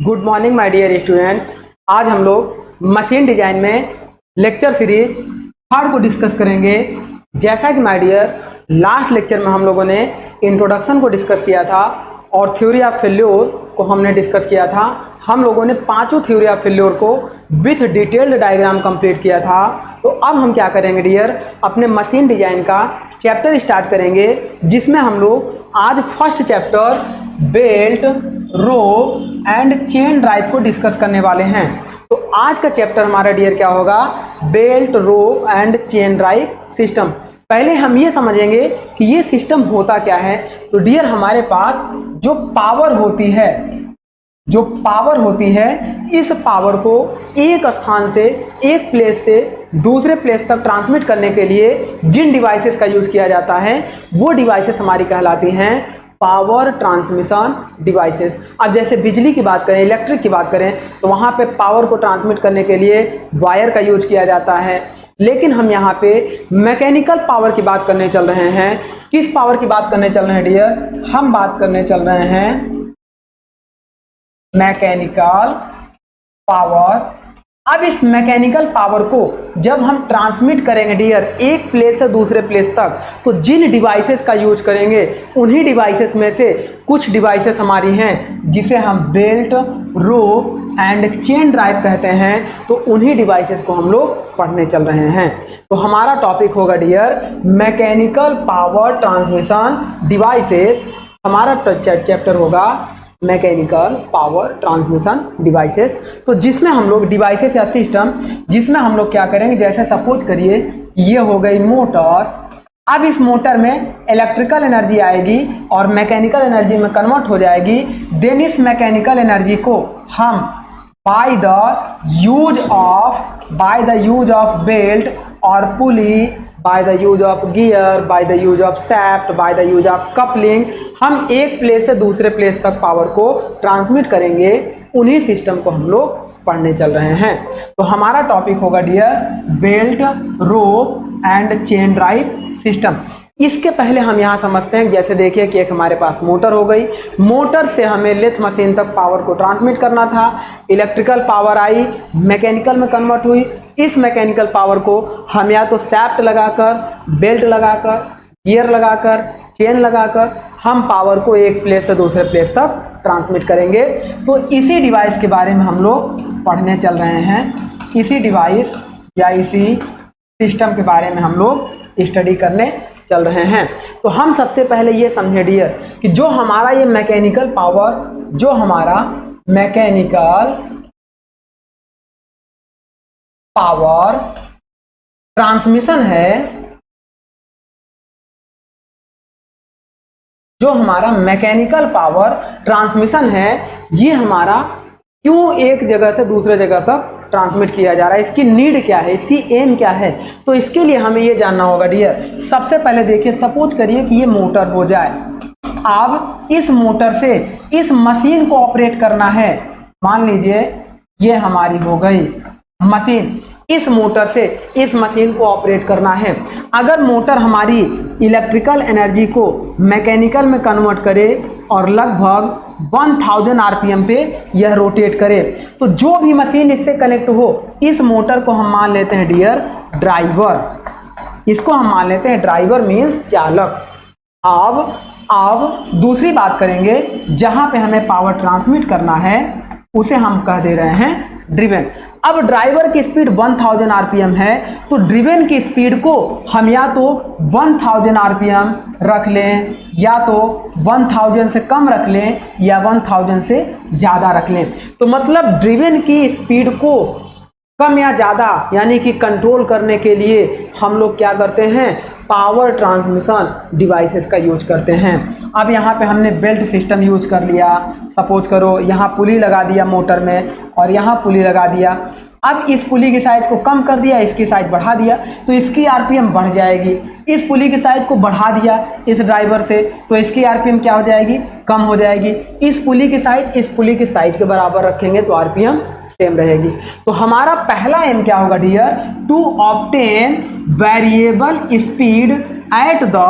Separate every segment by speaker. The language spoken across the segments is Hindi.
Speaker 1: Good morning my dear student. आज हम लोग मशीन डिजाइन में लेक्चर सीरीज थर्ड को डिस्कस करेंगे। जैसा कि माय डियर लास्ट लेक्चर में हम लोगों ने इंट्रोडक्शन को डिस्कस किया था और थ्योरी ऑफ फेल्योर को हमने डिस्कस किया था। हम लोगों ने पांचों थ्योरी ऑफ फेल्योर को विथ डिटेल्ड डायग्राम कंप्लीट किया था। तो अब हम क्या करेंगे डियर, अपने मशीन डिजाइन का चैप्टर स्टार्ट करेंगे, जिसमें हम लोग आज first chapter belt, rope and chain drive को डिस्कस करने वाले हैं। तो आज का चैप्टर हमारा डियर क्या होगा, belt, rope and chain drive system. पहले हम ये समझेंगे कि ये सिस्टम होता क्या है। तो डियर हमारे पास जो पावर होती है इस पावर को एक स्थान से, एक प्लेस से दूसरे प्लेस तक ट्रांसमिट करने के लिए जिन डिवाइसेस का यूज किया जाता है वो डिवाइसेस हमारी कहलाती हैं पावर ट्रांसमिशन डिवाइसेस। अब जैसे बिजली की बात करें, इलेक्ट्रिक की बात करें, तो वहाँ पे पावर को ट्रांसमिट करने के लिए वायर का यूज किया जाता है। लेकिन हम यहाँ पे मैकेनिकल पावर की बात करने चल रहे हैं। किस पावर की बात करने चल रहे हैं डियर? हम बात करने चल रहे हैं मैकेनिकल पावर। अब इस मैकेनिकल पावर को जब हम ट्रांसमिट करेंगे डियर एक प्लेस से दूसरे प्लेस तक, तो जिन डिवाइसेस का यूज करेंगे उन्हीं डिवाइसेस में से कुछ डिवाइसेस हमारी हैं जिसे हम belt, rope and chain drive कहते हैं। तो उन्हीं डिवाइसेस को हम लोग पढ़ने चल रहे हैं। तो हमारा टॉपिक होगा dear mechanical power transmission devices. हमारा चैप्टर होगा मैकेनिकल पावर ट्रांसमिशन डिवाइसेस। तो जिसमें हम लोग डिवाइसेस या सिस्टम, जिसमें हम लोग क्या करेंगे, जैसे सपोज करिए ये हो गई मोटर। अब इस मोटर में इलेक्ट्रिकल एनर्जी आएगी और मैकेनिकल एनर्जी में कन्वर्ट हो जाएगी। देन इस मैकेनिकल एनर्जी को हम by the use of belt और पुली, by the use of gear, by the use of shaft, by the use of coupling, हम एक प्लेस से दूसरे प्लेस तक पावर को ट्रांसमिट करेंगे। उन्हीं सिस्टम को हम लोग पढ़ने चल रहे हैं। तो हमारा टॉपिक होगा dear belt, rope and chain drive system. इसके पहले हम यहाँ समझते हैं, जैसे देखिए कि एक हमारे पास मोटर हो गई। मोटर से हमें लेथ मशीन तक पावर को ट्रांसमिट करना था। इलेक्ट्रिकल पावर आई, मैकेनिकल में कन्वर्ट हुई। इस मैकेनिकल पावर को हम या तो शैफ्ट लगाकर, बेल्ट लगाकर, गियर लगाकर, चेन लगाकर हम पावर को एक प्लेस से दूसरे प्लेस तक ट्रांसमिट करेंगे। तो इसी डिवाइस के बारे में हम लोग पढ़ने चल रहे हैं। इसी डिवाइस या इसी सिस्टम के बारे में हम लोग स्टडी करने चल रहे हैं। तो हम सबसे पहले ये समझे डियर कि जो हमारा ये मैकेनिकल पावर, जो हमारा मैकेनिकल पावर ट्रांसमिशन है, जो हमारा मैकेनिकल पावर ट्रांसमिशन है, ये हमारा क्यों एक जगह से दूसरे जगह तक ट्रांसमिट किया जा रहा है, इसकी नीड क्या है, इसकी एम क्या है। तो इसके लिए हमें ये जानना होगा डियर। सबसे पहले देखिए, सपोज करिए कि ये मोटर हो जाए। अब इस मोटर से इस मशीन को ऑपरेट करना है। मान लीजिए ये हमारी हो गई मशीन, इस मोटर से इस मशीन को ऑपरेट करना है। अगर मोटर हमारी इलेक्ट्रिकल एनर्जी को मैकेनिकल में कन्वर्ट करे और लगभग 1000 आरपीएम पे यह रोटेट करे, तो जो भी मशीन इससे कनेक्ट हो, इस मोटर को हम मान लेते हैं डियर ड्राइवर। इसको हम मान लेते हैं ड्राइवर मीन्स चालक। अब दूसरी बात करेंगे, जहां पे हमें पावर ट्रांसमिट करना है उसे हम कह दे रहे हैं ड्रिवेन। अब ड्राइवर की स्पीड 1000 आरपीएम है, तो ड्रिवेन की स्पीड को हम या तो 1000 आरपीएम रख लें, या तो 1000 से कम रख लें, या 1000 से ज़्यादा रख लें। तो मतलब ड्रिवेन की स्पीड को कम या ज़्यादा यानी कि कंट्रोल करने के लिए हम लोग क्या करते हैं, पावर ट्रांसमिशन डिवाइसेस का यूज करते हैं। अब यहाँ पे हमने बेल्ट सिस्टम यूज कर लिया। सपोज करो यहाँ पुली लगा दिया मोटर में और यहाँ पुली लगा दिया। अब इस पुली की साइज को कम कर दिया, इसकी साइज बढ़ा दिया, तो इसकी आरपीएम बढ़ जाएगी। इस पुली की साइज को बढ़ा दिया इस ड्राइवर से, तो इसकी आरपीएम क्या हो जाएगी, कम हो जाएगी। इस पुली की साइज इस पुली की साइज के बराबर रखेंगे तो आरपीएम सेम रहेगी। तो हमारा पहला एम क्या होगा dear, to obtain variable speed at the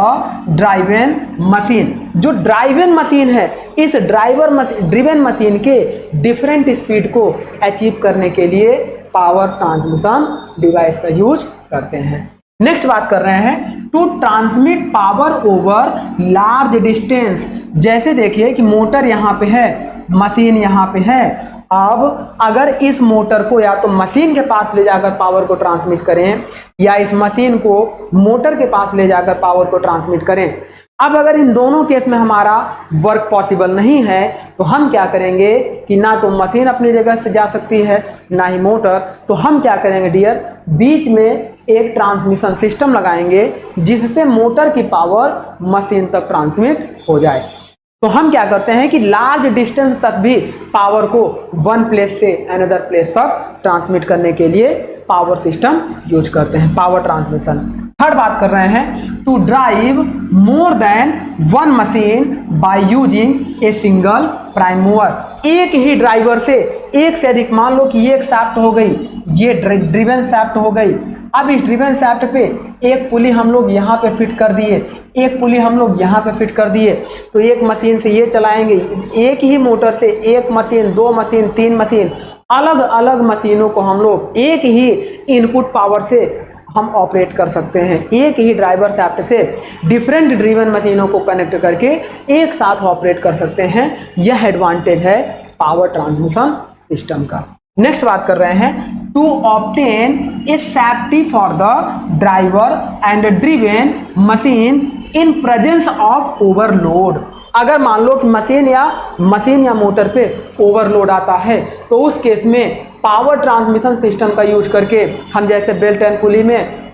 Speaker 1: driven machine. जो ड्राइवन मशीन है, इस ड्रिवन मशीन के डिफरेंट स्पीड को अचीव करने के लिए पावर ट्रांसमिशन डिवाइस का यूज करते हैं। नेक्स्ट बात कर रहे हैं to transmit power over large distance. जैसे देखिए कि मोटर यहाँ पे है, मशीन यहाँ पे है। अब अगर इस मोटर को या तो मशीन के पास ले जाकर पावर को ट्रांसमिट करें या इस मशीन को मोटर के पास ले जाकर पावर को ट्रांसमिट करें, अब अगर इन दोनों केस में हमारा वर्क पॉसिबल नहीं है तो हम क्या करेंगे कि ना तो मशीन अपनी जगह से जा सकती है ना ही मोटर। तो हम क्या करेंगे डियर, बीच में एक ट्रांसमिशन सिस्टम लगाएंगे जिससे मोटर की पावर मशीन तक ट्रांसमिट हो जाए। तो हम क्या करते हैं कि लार्ज डिस्टेंस तक भी पावर को वन प्लेस से अनदर प्लेस तक ट्रांसमिट करने के लिए पावर सिस्टम यूज करते हैं, पावर ट्रांसमिशन। थर्ड बात कर रहे हैं to drive more than one machine by using a single prime mover. एक ही ड्राइवर से एक से अधिक, मान लो कि ये एक शाफ्ट हो गई, ये ड्रिवन शाफ्ट हो गई। अब इस ड्रिवन शाफ्ट पे एक पुली हम लोग यहाँ पे फिट कर दिए, एक पुली हम लोग यहाँ पे फिट कर दिए, तो एक मशीन से ये चलाएंगे। एक ही मोटर से एक मशीन, दो मशीन, तीन मशीन, अलग अलग मशीनों को हम लोग एक ही इनपुट पावर से हम ऑपरेट कर सकते हैं। एक ही ड्राइवर शाफ्ट से डिफरेंट ड्रिवन मशीनों को कनेक्ट करके एक साथ ऑपरेट कर सकते हैं। यह एडवांटेज है पावर ट्रांसमिशन सिस्टम का। नेक्स्ट बात कर रहे हैं to obtain a safety for the driver and driven machine in presence of overload. अगर मान लो कि मशीन या मोटर पे ओवरलोड आता है तो उस केस में पावर ट्रांसमिशन सिस्टम का यूज करके हम, जैसे बेल्ट एंड पुली में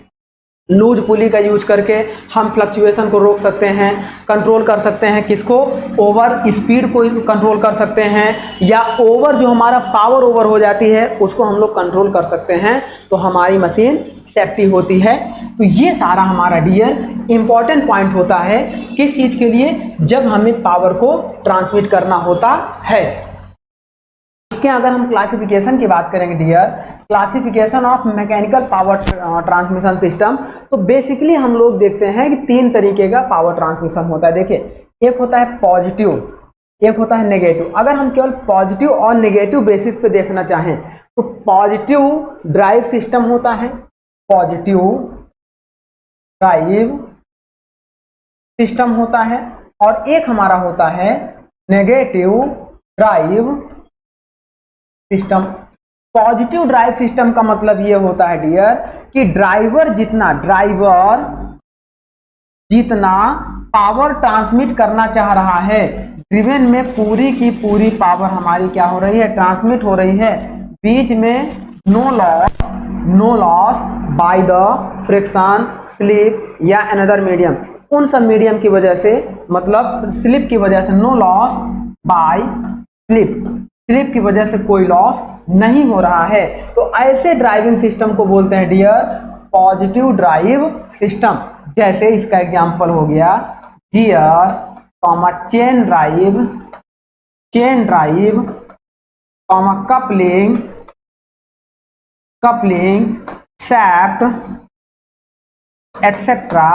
Speaker 1: लूज पुली का यूज करके हम फ्लक्चुएशन को रोक सकते हैं, कंट्रोल कर सकते हैं। किसको? ओवर स्पीड को कंट्रोल कर सकते हैं, या ओवर जो हमारा पावर ओवर हो जाती है उसको हम लोग कंट्रोल कर सकते हैं। तो हमारी मशीन सेफ्टी होती है। तो ये सारा हमारा डियर इंपॉर्टेंट पॉइंट होता है किस चीज़ के लिए, जब हमें पावर को ट्रांसमिट करना होता है। इसके अगर हम क्लासिफिकेशन की बात करेंगे dear, classification of mechanical power transmission system, तो बेसिकली हम लोग देखते हैं कि तीन तरीके का पावर ट्रांसमिशन होता है। देखिए, एक होता है पॉजिटिव, एक होता है नेगेटिव। अगर हम केवल पॉजिटिव और नेगेटिव बेसिस पे देखना चाहें तो पॉजिटिव ड्राइव सिस्टम होता है, पॉजिटिव ड्राइव सिस्टम होता है, और एक हमारा होता है negative drive system. Positive drive system का मतलब ये होता है डियर कि ड्राइवर जितना पावर ट्रांसमिट करना चाह रहा है, ड्रिवन में पूरी की पूरी पावर हमारी क्या हो रही है, ट्रांसमिट हो रही है। बीच में no loss by the friction, slip या अनदर मीडियम। उन सब मीडियम की वजह से, मतलब स्लिप की वजह से, नो लॉस बाय स्लिप की वजह से कोई लॉस नहीं हो रहा है। तो ऐसे ड्राइविंग सिस्टम को बोलते हैं डियर पॉजिटिव ड्राइव सिस्टम। जैसे इसका एग्जांपल हो गया gear, chain drive, coupling, shaft etcetera.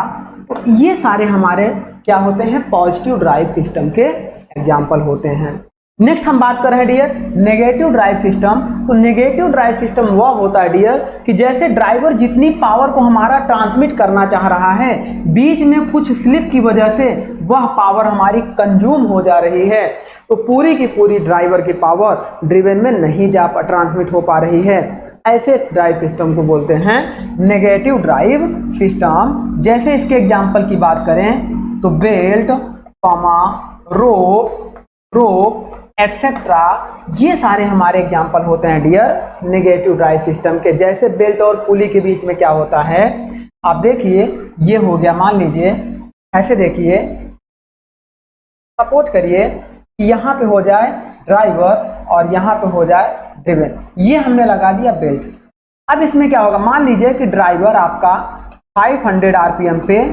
Speaker 1: तो ये सारे हमारे क्या होते हैं, पॉजिटिव ड्राइव सिस्टम के एग्जांपल होते हैं। नेक्स्ट हम बात कर रहे हैं डियर नेगेटिव ड्राइव सिस्टम। तो नेगेटिव ड्राइव सिस्टम वह होता है डियर कि जैसे ड्राइवर जितनी पावर को हमारा ट्रांसमिट करना चाह रहा है, बीच में कुछ स्लिप की वजह से वह पावर हमारी कंज्यूम हो जा रही है, तो पूरी की पूरी ड्राइवर की पावर ड्रिवन में नहीं ट्रांसमिट हो पा रही है। ऐसे ड्राइव सिस्टम को बोलते हैं नेगेटिव ड्राइव सिस्टम। जैसे इसके एग्जाम्पल की बात करें तो बेल्ट, रोप एटसेट्रा, ये सारे हमारे एग्जाम्पल होते हैं डियर नेगेटिव ड्राइव सिस्टम के। जैसे बेल्ट और पुली के बीच में क्या होता है, आप देखिए ये हो गया, मान लीजिए ऐसे देखिए, सपोज करिए कि यहाँ पे हो जाए ड्राइवर और यहाँ पे हो जाए ड्रिवन, ये हमने लगा दिया बेल्ट। अब इसमें क्या होगा, मान लीजिए कि ड्राइवर आपका 500 आरपीएम पे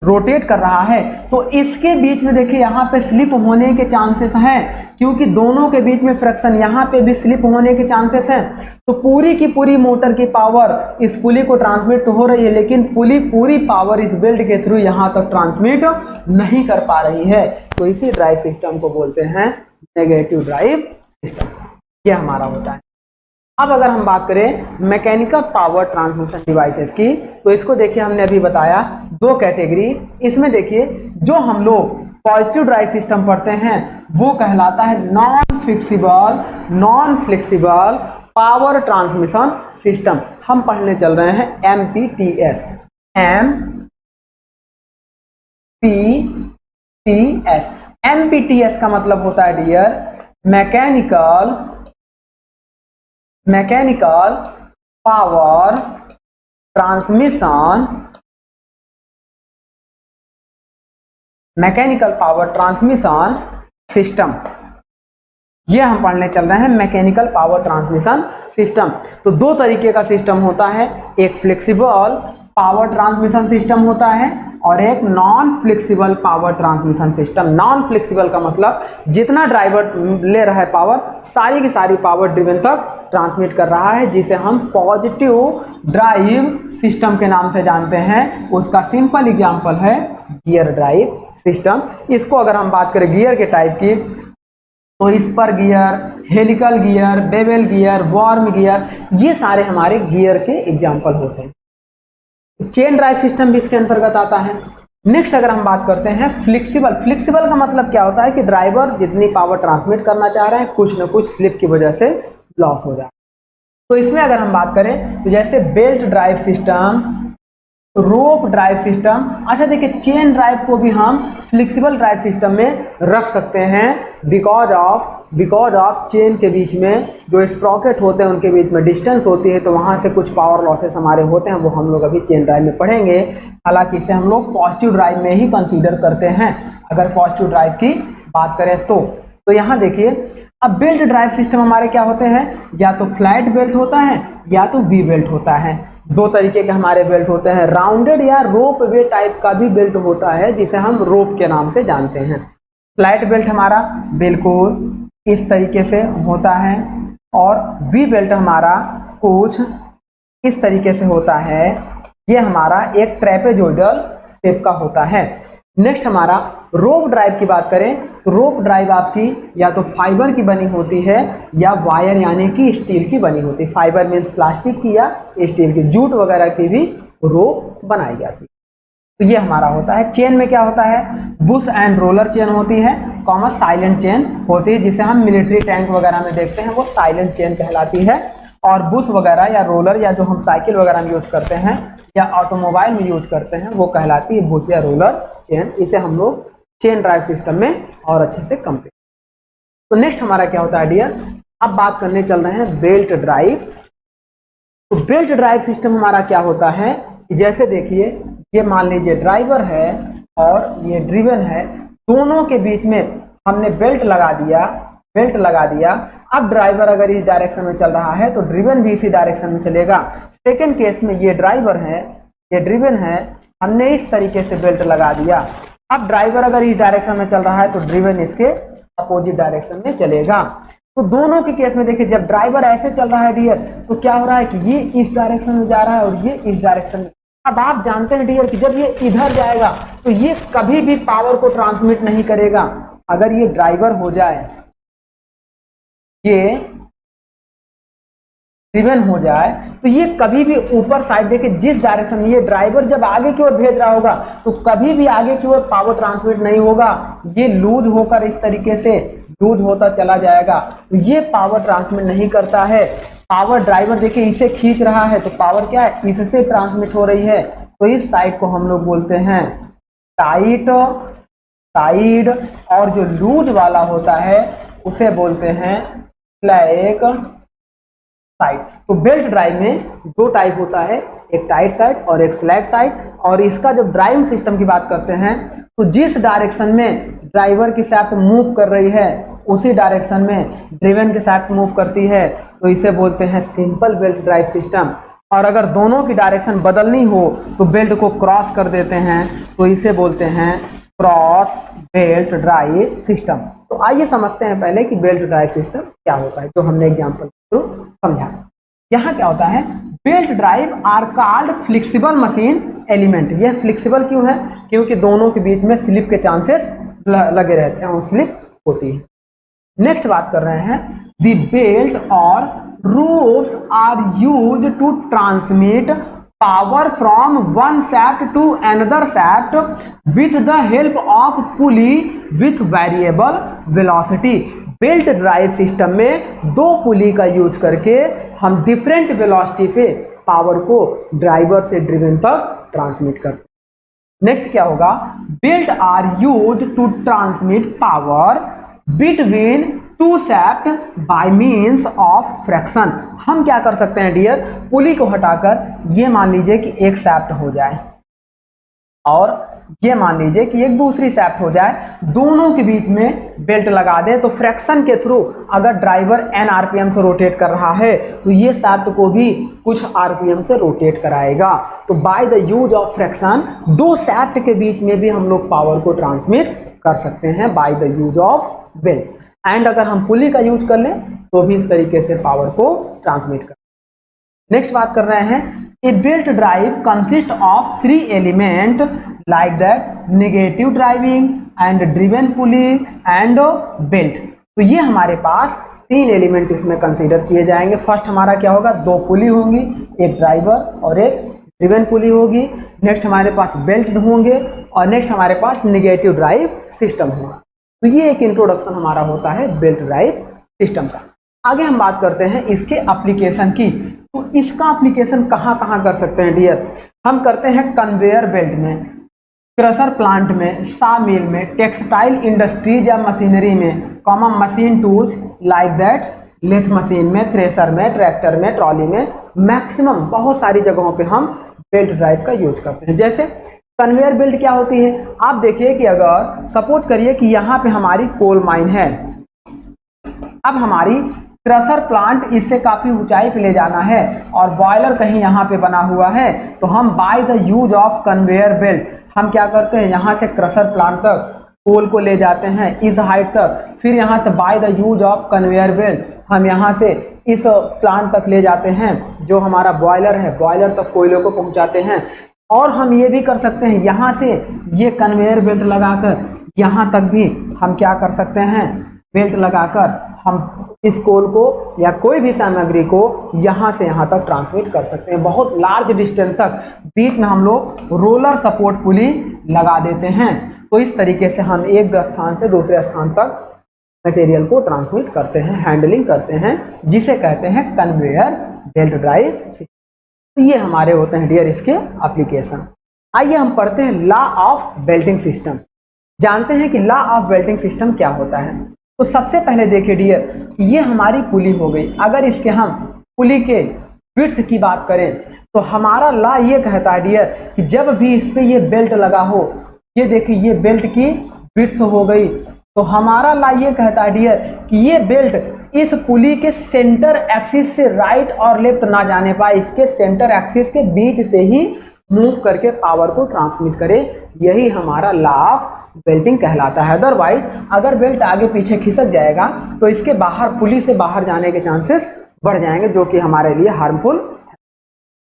Speaker 1: रोटेट कर रहा है, तो इसके बीच में देखिए यहाँ पे स्लिप होने के चांसेस हैं, क्योंकि दोनों के बीच में फ्रिक्शन, यहाँ पे भी स्लिप होने के चांसेस हैं। तो पूरी की पूरी मोटर की पावर इस पुली को ट्रांसमिट तो हो रही है, लेकिन पुली पूरी पावर इस बेल्ट के थ्रू यहाँ तक ट्रांसमिट नहीं कर पा रही है। तो इसी ड्राइव सिस्टम को बोलते हैं नेगेटिव ड्राइव सिस्टम। ये हमारा होता है। अब अगर हम बात करें मैकेनिकल पावर ट्रांसमिशन डिवाइसेस की, तो इसको देखिए हमने अभी बताया दो कैटेगरी। इसमें देखिए जो हम लोग पॉजिटिव ड्राइव सिस्टम पढ़ते हैं वो कहलाता है non flexible power transmission system. हम पढ़ने चल रहे हैं MPTS। MPTS का मतलब होता है dear mechanical power transmission system. ये हम पढ़ने चल रहे हैं मैकेनिकल पावर ट्रांसमिशन सिस्टम। तो दो तरीके का सिस्टम होता है, एक फ्लेक्सिबल पावर ट्रांसमिशन सिस्टम होता है और एक non flexible power transmission system. Non flexible का मतलब जितना ड्राइवर ले रहा है पावर, सारी की सारी पावर ड्रिवन तक ट्रांसमिट कर रहा है, जिसे हम पॉजिटिव ड्राइव सिस्टम के नाम से जानते हैं। उसका सिंपल एग्जांपल है गियर ड्राइव सिस्टम। इसको अगर हम बात करें गियर के टाइप की, तो spur gear, helical gear, bevel gear, worm gear, ये सारे हमारे गियर के एग्जाम्पल होते हैं। चेन ड्राइव सिस्टम भी इसके अंतर्गत आता है। नेक्स्ट अगर हम बात करते हैं फ्लेक्सिबल का मतलब क्या होता है कि ड्राइवर जितनी पावर ट्रांसमिट करना चाह रहे हैं, कुछ न कुछ स्लिप की वजह से लॉस हो जाए। तो इसमें अगर हम बात करें तो जैसे बेल्ट ड्राइव सिस्टम, रोप ड्राइव सिस्टम। अच्छा देखिए, चेन ड्राइव को भी हम फ्लेक्सिबल ड्राइव सिस्टम में रख सकते हैं बिकॉज ऑफ चेन के बीच में जो स्प्रॉकेट होते हैं उनके बीच में डिस्टेंस होती है, तो वहाँ से कुछ पावर लॉसेस हमारे होते हैं, वो हम लोग अभी चेन ड्राइव में पढ़ेंगे। हालांकि इसे हम लोग पॉजिटिव ड्राइव में ही कंसीडर करते हैं अगर पॉजिटिव ड्राइव की बात करें तो यहाँ देखिए, अब बेल्ट ड्राइव सिस्टम हमारे क्या होते हैं, या तो फ्लैट बेल्ट होता है या तो वी बेल्ट होता है। दो तरीके के हमारे बेल्ट होते हैं, राउंडेड या रोप वे टाइप का भी बेल्ट होता है जिसे हम रोप के नाम से जानते हैं। फ्लैट बेल्ट हमारा बिल्कुल इस तरीके से होता है और वी बेल्ट हमारा कुछ इस तरीके से होता है। ये हमारा एक ट्रेपेजोइडल शेप का होता है। नेक्स्ट हमारा रोप ड्राइव की बात करें तो रोप ड्राइव आपकी या तो फाइबर की बनी होती है या वायर यानी कि स्टील की बनी होती है। फाइबर मीन्स प्लास्टिक की या स्टील की, जूट वगैरह की भी रोप बनाई जाती है। तो ये हमारा होता है। चेन में क्या होता है, बुश एंड रोलर चेन होती है, कॉमन साइलेंट चेन होती है, जिसे हम मिलिट्री टैंक वगैरह में देखते हैं, वो साइलेंट चेन कहलाती है। और बुश वगैरह या रोलर या जो हम साइकिल वगैरह में यूज करते हैं या ऑटोमोबाइल में यूज करते हैं, वो कहलाती है बुश या रोलर चेन। इसे हम लोग चेन ड्राइव सिस्टम में और अच्छे से कंप्लीट। तो नेक्स्ट हमारा क्या होता है डियर, अब बात करने चल रहे हैं बेल्ट ड्राइव। तो बेल्ट ड्राइव सिस्टम हमारा क्या होता है कि जैसे देखिए, ये मान लीजिए ड्राइवर है और ये ड्रिवन है, दोनों के बीच में हमने बेल्ट लगा दिया। अब ड्राइवर अगर इस डायरेक्शन में चल रहा है तो ड्रिवन भी इसी डायरेक्शन में चलेगा। सेकेंड केस में ये ड्राइवर है, ये ड्रिवन है, हमने इस तरीके से बेल्ट लगा दिया। अब ड्राइवर अगर इस डायरेक्शन में चल रहा है तो ड्रिवन इसके अपोजिट डायरेक्शन में चलेगा। तो दोनों के केस में देखिए, जब ड्राइवर ऐसे चल रहा है डियर, तो क्या हो रहा है कि ये इस डायरेक्शन में जा रहा है और ये इस डायरेक्शन में। अब आप जानते हैं डियर कि जब ये इधर जाएगा तो ये कभी भी पावर को ट्रांसमिट नहीं करेगा। अगर ये ड्राइवर हो जाए, ये ड्रिवन हो जाए, तो ये कभी भी ऊपर साइड देखिए, जिस डायरेक्शन में ये ड्राइवर जब आगे की ओर भेज रहा होगा तो कभी भी आगे की ओर पावर ट्रांसमिट नहीं होगा। ये लूज होकर इस तरीके से लूज होता चला जाएगा, तो ये पावर ट्रांसमिट नहीं करता है। पावर ड्राइवर देखिए इसे खींच रहा है, तो पावर क्या है, इससे ट्रांसमिट हो रही है। तो इस साइड को हम लोग बोलते हैं टाइट साइड, और जो लूज वाला होता है उसे बोलते हैं स्लैक साइड। तो बेल्ट ड्राइव में दो टाइप होता है, एक टाइट साइड और एक स्लैक साइड। और इसका जब ड्राइव सिस्टम की बात करते हैं तो जिस डायरेक्शन में ड्राइवर की शाफ्ट मूव कर रही है उसी डायरेक्शन में ड्रिवन की शाफ्ट मूव करती है, तो इसे बोलते हैं सिंपल बेल्ट ड्राइव सिस्टम। और अगर दोनों की डायरेक्शन बदलनी हो तो बेल्ट को क्रॉस कर देते हैं, तो इसे बोलते हैं क्रॉस बेल्ट ड्राइव सिस्टम। तो आइए समझते हैं पहले कि बेल्ट ड्राइव सिस्टम क्या होता है, जो हमने एग्जांपल के थ्रू समझा। यहाँ क्या होता है, belt drive are called flexible machine element. यह फ्लेक्सिबल क्यों है, क्योंकि दोनों के बीच में स्लिप के चांसेस लगे रहते हैं और स्लिप होती है। नेक्स्ट बात कर रहे हैं, द बेल्ट और ropes are used to transmit power from one shaft to another shaft with the help of pulley with variable velocity। Belt drive system में दो पुली का यूज करके हम डिफरेंट वेलोसिटी पे पावर को ड्राइवर से ड्रिवन तक ट्रांसमिट करते हैं। नेक्स्ट क्या होगा, belt are use to transmit power between two shaft by means of friction. हम क्या कर सकते हैं डियर, पुली को हटाकर ये मान लीजिए कि एक शाफ्ट हो जाए और ये मान लीजिए कि एक दूसरी शाफ्ट हो जाए, दोनों के बीच में बेल्ट लगा दें, तो फ्रैक्शन के थ्रू अगर ड्राइवर n आरपीएम से रोटेट कर रहा है तो ये शाफ्ट को भी कुछ आरपीएम से रोटेट कराएगा। तो by the use of fraction दो शाफ्ट के बीच में भी हम लोग पावर को ट्रांसमिट कर सकते हैं by the use of belt. And अगर हम पुली का यूज कर लें तो भी इस तरीके से पावर को ट्रांसमिट कर। नेक्स्ट बात कर रहे हैं, a belt drive consist of 3 element like that negative driving and driven pulley and belt. तो ये हमारे पास 3 एलिमेंट इसमें कंसीडर किए जाएंगे। फर्स्ट हमारा क्या होगा, 2 पुली होंगी, एक ड्राइवर और एक ड्रिवन पुली होगी। नेक्स्ट हमारे पास बेल्ट होंगे और नेक्स्ट हमारे पास नेगेटिव ड्राइव सिस्टम होगा। तो ये एक इंट्रोडक्शन हमारा होता है बेल्ट ड्राइव सिस्टम का। आगे हम बात करते हैं इसके एप्लीकेशन की। तो इसका एप्लीकेशन कहाँ कहाँ कर सकते हैं डियर, हम करते हैं कन्वेयर बेल्ट में, क्रशर प्लांट में, सा मिल में, टेक्सटाइल इंडस्ट्रीज या मशीनरी में, common machine tools like that lathe machine में, थ्रेसर में, ट्रैक्टर में, ट्रॉली में, मैक्सिमम बहुत सारी जगहों पे हम बेल्ट ड्राइव का यूज करते हैं। जैसे कन्वेयर बेल्ट क्या होती है, आप देखिए कि अगर सपोज करिए कि यहाँ पे हमारी कोल माइन है, अब हमारी क्रशर प्लांट इससे काफी ऊंचाई पे ले जाना है और बॉयलर कहीं यहाँ पे बना हुआ है, तो हम by the use of conveyor belt हम क्या करते हैं, यहाँ से क्रशर प्लांट तक कोल को ले जाते हैं इस हाइट तक, फिर यहाँ से by the use of conveyor belt हम यहाँ से इस प्लांट तक ले जाते हैं, जो हमारा बॉयलर है, बॉयलर तक कोयले को पहुँचाते हैं। और हम ये भी कर सकते हैं, यहाँ से ये कन्वेयर बेल्ट लगाकर यहाँ तक भी हम क्या कर सकते हैं, बेल्ट लगाकर हम इस कोल को या कोई भी सामग्री को यहाँ से यहाँ तक ट्रांसमिट कर सकते हैं, बहुत लार्ज डिस्टेंस तक। बीच में हम लोग रोलर सपोर्ट पुली लगा देते हैं, तो इस तरीके से हम एक स्थान से दूसरे स्थान तक मटेरियल को ट्रांसमिट करते हैं, हैंडलिंग करते हैं, जिसे कहते हैं कन्वेयर बेल्ट ड्राइव। तो ये हमारे होते हैं डियर इसके एप्लीकेशन। आइए हम पढ़ते हैं लॉ ऑफ बेल्टिंग सिस्टम। जानते हैं कि लॉ ऑफ बेल्टिंग सिस्टम क्या होता है। तो सबसे पहले देखिए डियर, ये हमारी पुली हो गई। अगर इसके हम पुली के विड्थ की बात करें तो हमारा लॉ ये कहता है डियर कि जब भी इस पे ये बेल्ट लगा हो, ये देखिए ये बेल्ट की विड्थ हो गई, तो हमारा लॉ ये कहता है डियर कि ये बेल्ट इस पुली के सेंटर एक्सिस से राइट और लेफ्ट ना जाने पाए, इसके सेंटर एक्सिस के बीच से ही मूव करके पावर को ट्रांसमिट करे। यही हमारा लॉ ऑफ बेल्टिंग कहलाता है। अदरवाइज अगर बेल्ट आगे पीछे खिसक जाएगा तो इसके बाहर, पुली से बाहर जाने के चांसेस बढ़ जाएंगे, जो कि हमारे लिए हार्मफुल है।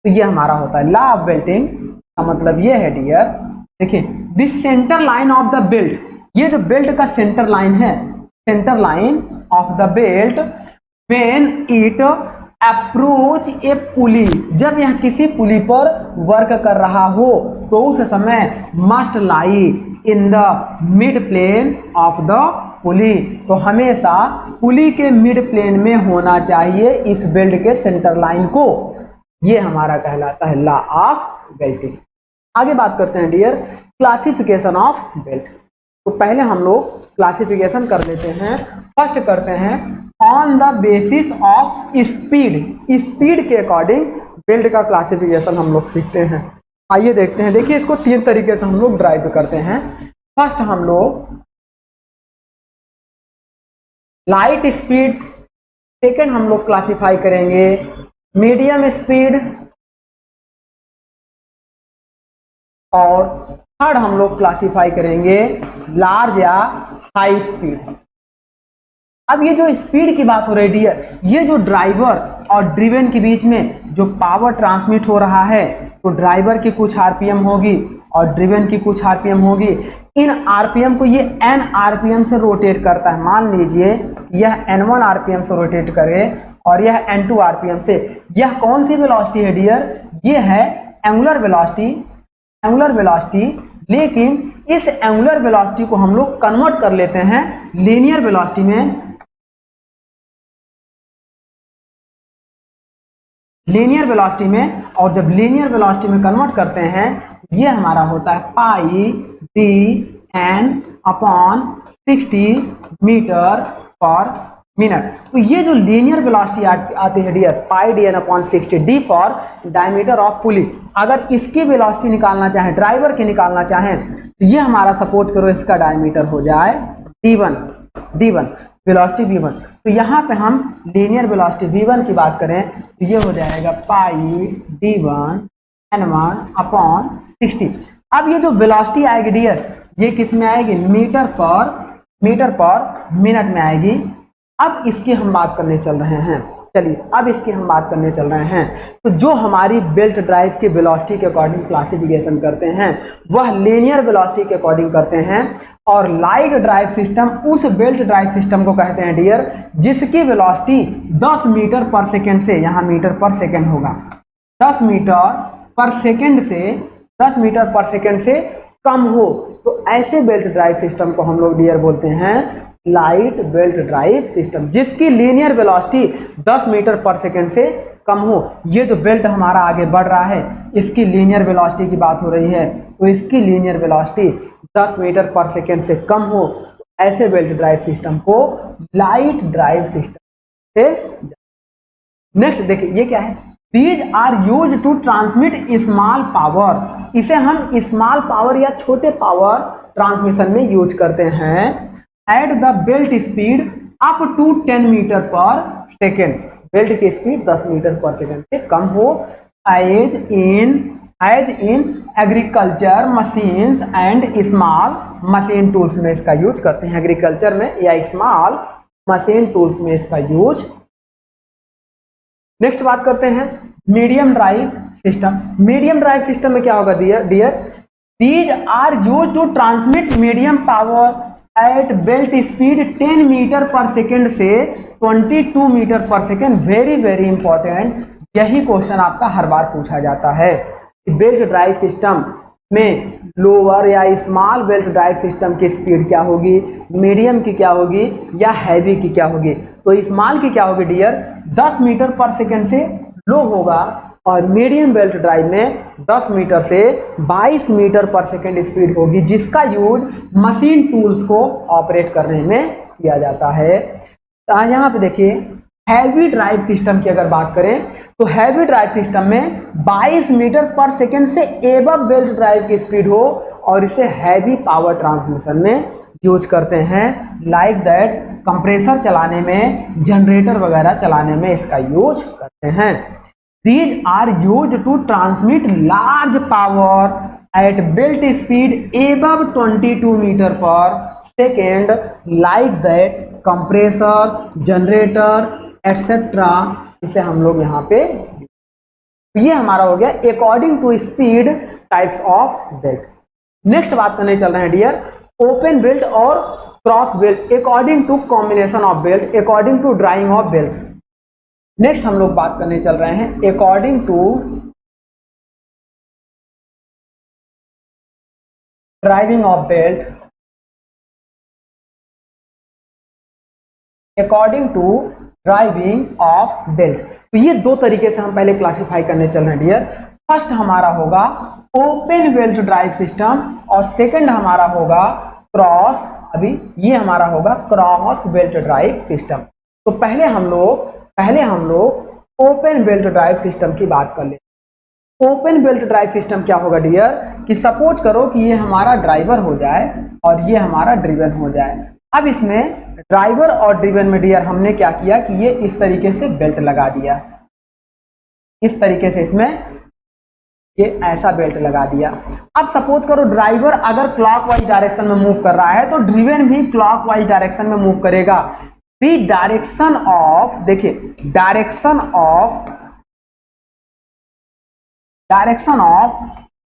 Speaker 1: तो ये हमारा होता है लॉ ऑफ बेल्टिंग का मतलब ये है डियर, देखिए this centre line of the belt, ये जो बेल्ट का सेंटर लाइन है, centre line of the belt when it approach a pulley, जब यह किसी पुली पर वर्क कर रहा हो तो उस समय must lie in the mid plane of the pulley, तो हमेशा पुली के मिड प्लेन में होना चाहिए इस बेल्ट के सेंटर लाइन को। ये हमारा कहलाता है लॉ ऑफ बेल्टिंग। आगे बात करते हैं डियर क्लासिफिकेशन ऑफ बेल्ट। तो पहले हम लोग क्लासिफिकेशन कर लेते हैं। फर्स्ट करते हैं on the basis of speed, speed के अकॉर्डिंग बेल्ट का क्लासिफिकेशन हम लोग सीखते हैं। आइए देखते हैं। देखिए इसको 3 तरीके से हम लोग ड्राइव करते हैं। फर्स्ट हम लोग लाइट स्पीड, सेकेंड हम लोग क्लासिफाई करेंगे मीडियम स्पीड, और थर्ड हम लोग क्लासिफाई करेंगे लार्ज या हाई स्पीड। अब ये जो स्पीड की बात हो रही है डियर, ये जो ड्राइवर और ड्रिवन के बीच में जो पावर ट्रांसमिट हो रहा है, तो ड्राइवर की कुछ आरपीएम होगी और ड्रिवन की कुछ आरपीएम होगी। इन आरपीएम को ये एन आरपीएम से रोटेट करता है। मान लीजिए यह n1 आरपीएम से रोटेट करे और यह n2 आरपीएम से। यह कौन सी वेलोसिटी है डियर? ये है एंगुलर वेलोसिटी, एंगुलर वेलोसिटी। लेकिन इस एंगुलर वेलोसिटी को हम लोग कन्वर्ट कर लेते हैं लीनियर वेलोसिटी में, लीनियर वेलोसिटी में। और जब लीनियर वेलोसिटी में कन्वर्ट करते हैं ये हमारा होता है pi D N upon 60 metre per minute. तो ये जो लीनियर वेलोसिटी आती है dear, pi D N upon 60, D for diameter of pulley. अगर इसकी वेलोसिटी निकालना चाहें, ड्राइवर की निकालना चाहें, तो ये हमारा सपोज करो इसका डायमीटर हो जाए d1, d1 वेलोसिटी v1। तो यहाँ पे हम लीनियर वेलोसिटी v1 की बात करें तो ये हो जाएगा पाई d1 n1 अपॉन 60। अब ये जो वेलोसिटी आएगी डियर, ये किस में आएगी? मीटर पर मिनट में आएगी। अब इसकी हम बात करने चल रहे हैं। चलिए अब इसकी हम बात करने चल रहे हैं। तो जो हमारी बेल्ट ड्राइव के वेलोसिटी के अकॉर्डिंग क्लासिफिकेशन करते हैं वह लीनियर वेलोसिटी के अकॉर्डिंग करते हैं। और लाइट ड्राइव सिस्टम उस बेल्ट ड्राइव सिस्टम को कहते हैं डियर जिसकी वेलोसिटी 10 मीटर पर सेकेंड से, यहाँ मीटर पर सेकेंड होगा, 10 मीटर पर सेकेंड से, 10 मीटर पर सेकेंड से कम हो। तो ऐसे बेल्ट ड्राइव सिस्टम को हम लोग डियर बोलते हैं लाइट बेल्ट ड्राइव सिस्टम, जिसकी लीनियर वेलोसिटी 10 मीटर पर सेकेंड से कम हो। ये जो बेल्ट हमारा आगे बढ़ रहा है इसकी लीनियर वेलोसिटी की बात हो रही है, तो इसकी लीनियर वेलोसिटी 10 मीटर पर सेकेंड से कम हो। तो ऐसे बेल्ट ड्राइव सिस्टम को लाइट ड्राइव सिस्टम से। नेक्स्ट देखिए ये क्या है? These are use to transmit small power. इसे हम स्मॉल पावर या छोटे पावर ट्रांसमिशन में यूज करते हैं at the belt speed up to 10 metre पर सेकेंड। बेल्ट की स्पीड 10 मीटर पर सेकेंड से कम हो। As in agriculture machines and small machine tools में इसका यूज करते हैं। एग्रीकल्चर में या स्मॉल मशीन टूल्स में इसका यूज। नेक्स्ट बात करते हैं medium drive system. Medium drive system में क्या होगा dear? These are use to transmit medium power at belt speed 10 metre पर सेकेंड से 22 मीटर पर सेकेंड। वेरी वेरी इंपॉर्टेंट, यही क्वेश्चन आपका हर बार पूछा जाता है। बेल्ट ड्राइव सिस्टम में लोअर या स्मॉल बेल्ट ड्राइव सिस्टम की स्पीड क्या होगी, मीडियम की क्या होगी या हैवी की क्या होगी? तो स्मॉल की क्या होगी डियर? 10 मीटर पर सेकेंड से लो होगा और मीडियम बेल्ट ड्राइव में 10 मीटर से 22 मीटर पर सेकेंड स्पीड होगी, जिसका यूज मशीन टूल्स को ऑपरेट करने में किया जाता है। तो यहाँ पे देखिए हैवी ड्राइव सिस्टम की अगर बात करें तो हैवी ड्राइव सिस्टम में 22 मीटर पर सेकेंड से एबव बेल्ट ड्राइव की स्पीड हो और इसे हैवी पावर ट्रांसमिशन में यूज करते हैं। लाइक दैट कंप्रेसर चलाने में, जनरेटर वगैरह चलाने में इसका यूज करते हैं। These are used to transmit large power at belt speed above 22 meter per second, like that compressor, generator, etc. इसे हम लोग यहाँ पे, ये हमारा हो गया according to speed types of belt. Next बात करने चल रहे हैं डियर ओपन बेल्ट और cross belt according to combination of belt, according to drawing of belt. Next हम लोग बात करने चल रहे हैं according to driving of belt, according to driving of belt. तो ये दो तरीके से हम पहले क्लासिफाई करने चल रहे हैं डियर। फर्स्ट हमारा होगा ओपन बेल्ट ड्राइव सिस्टम और सेकंड हमारा होगा क्रॉस, अभी ये हमारा होगा क्रॉस बेल्ट ड्राइव सिस्टम। तो पहले हम लोग ओपन बेल्ट ड्राइव सिस्टम की बात कर ले। ओपन बेल्ट ड्राइव सिस्टम क्या होगा डियर कि सपोज करो कि ये हमारा ड्राइवर हो जाए और ये हमारा ड्रिवन हो जाए। अब इसमें ड्राइवर और ड्रिवन में डियर हमने क्या किया कि ये इस तरीके से बेल्ट लगा दिया, इस तरीके से इसमें ये ऐसा बेल्ट लगा दिया। अब सपोज करो ड्राइवर अगर क्लॉकवाइज डायरेक्शन में मूव कर रहा है तो ड्रिवन भी क्लॉकवाइज डायरेक्शन में मूव करेगा। द डायरेक्शन ऑफ, देखिए direction of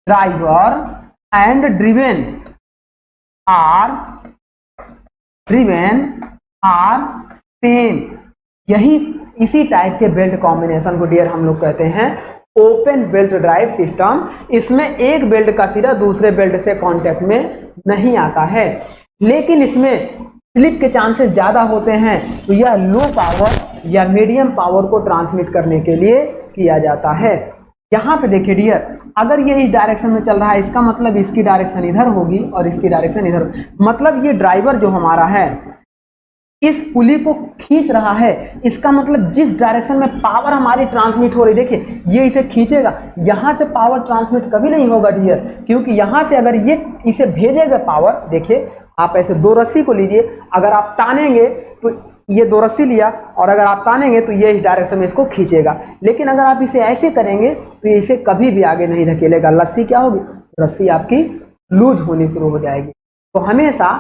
Speaker 1: driver and driven are same. यही इसी टाइप के बेल्ट कॉम्बिनेशन को डियर हम लोग कहते हैं ओपन बेल्ट ड्राइव सिस्टम। इसमें एक बेल्ट का सिरा दूसरे बेल्ट से कांटेक्ट में नहीं आता है, लेकिन इसमें स्लिप के चांसेस ज़्यादा होते हैं, तो यह लो पावर या मीडियम पावर को ट्रांसमिट करने के लिए किया जाता है। यहाँ पे देखिए डियर, अगर ये इस डायरेक्शन में चल रहा है, इसका मतलब इसकी डायरेक्शन इधर होगी और इसकी डायरेक्शन इधर, मतलब ये ड्राइवर जो हमारा है इस पुली को खींच रहा है, इसका मतलब जिस डायरेक्शन में पावर हमारी ट्रांसमिट हो रही, देखिए ये इसे खींचेगा, यहां से पावर ट्रांसमिट कभी नहीं होगा डियर, क्योंकि यहां से अगर ये इसे भेजेगा पावर, देखिए आप ऐसे दो रस्सी को लीजिए, अगर आप तानेंगे तो ये दो रस्सी लिया और अगर आप तानेंगे तो ये इस डायरेक्शन में इसको खींचेगा, लेकिन अगर आप इसे ऐसे करेंगे तो ये इसे कभी भी आगे नहीं धकेलेगा। रस्सी क्या होगी, रस्सी आपकी लूज होनी शुरू हो जाएगी। तो हमेशा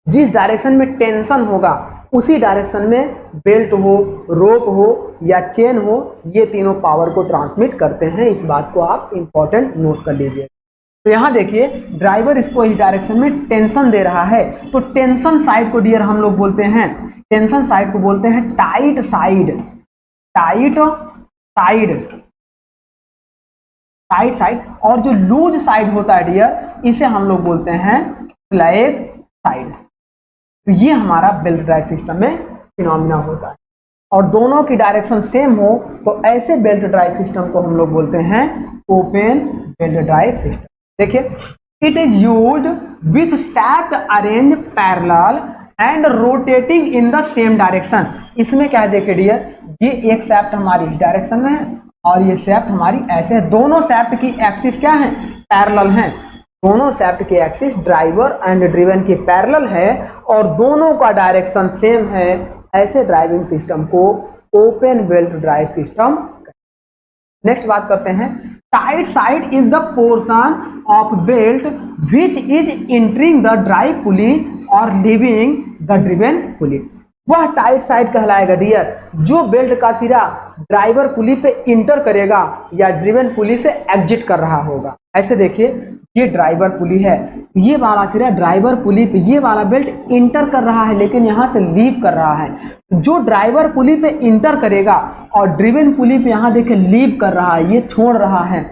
Speaker 1: जिस डायरेक्शन में टेंशन होगा उसी डायरेक्शन में बेल्ट हो, रोप हो या चेन हो, ये तीनों पावर को ट्रांसमिट करते हैं। इस बात को आप इंपॉर्टेंट नोट कर लीजिए। तो यहाँ देखिए ड्राइवर इसको इस डायरेक्शन में टेंशन दे रहा है, तो टेंशन साइड को डियर हम लोग बोलते हैं, टेंशन साइड को बोलते हैं tight side, tight side, tight side. और जो लूज साइड होता है डियर, इसे हम लोग बोलते हैं स्लैग साइड। तो ये हमारा बेल्ट ड्राइव सिस्टम में फिनोमिना होता है, और दोनों की डायरेक्शन सेम हो तो ऐसे बेल्ट ड्राइव सिस्टम को हम लोग बोलते हैं ओपन बेल्ट ड्राइव सिस्टम। देखिए, it is used with shaft arrange parallel and rotating in the same direction. इसमें क्या है देखिए डियर, ये एक शाफ्ट हमारी इस डायरेक्शन में है और ये शाफ्ट हमारी ऐसे है, दोनों शाफ्ट की एक्सिस क्या है, पैरेलल हैं, दोनों शाफ्ट की एक्सिस ड्राइवर एंड ड्रिवन की पैरेलल है और दोनों का डायरेक्शन सेम है। ऐसे ड्राइविंग सिस्टम को open belt drive system. Next बात करते हैं, tight side is the portion of belt which is entering the drive pulley और लीविंग द ड्रिवन पुली। वह टाइट साइड कहलाएगा डियर जो बेल्ट का सिरा ड्राइवर पुली पे इंटर करेगा या ड्रिवन पुली से एग्जिट कर रहा होगा। ऐसे देखिए, ये ड्राइवर पुली है, ये वाला सिरा ड्राइवर पुली पे, ये वाला बेल्ट इंटर कर रहा है लेकिन यहाँ से लीव कर रहा है। जो ड्राइवर पुली पे इंटर करेगा और ड्रिवन पुली पे यहाँ देखिए लीव कर रहा है, ये छोड़ रहा है,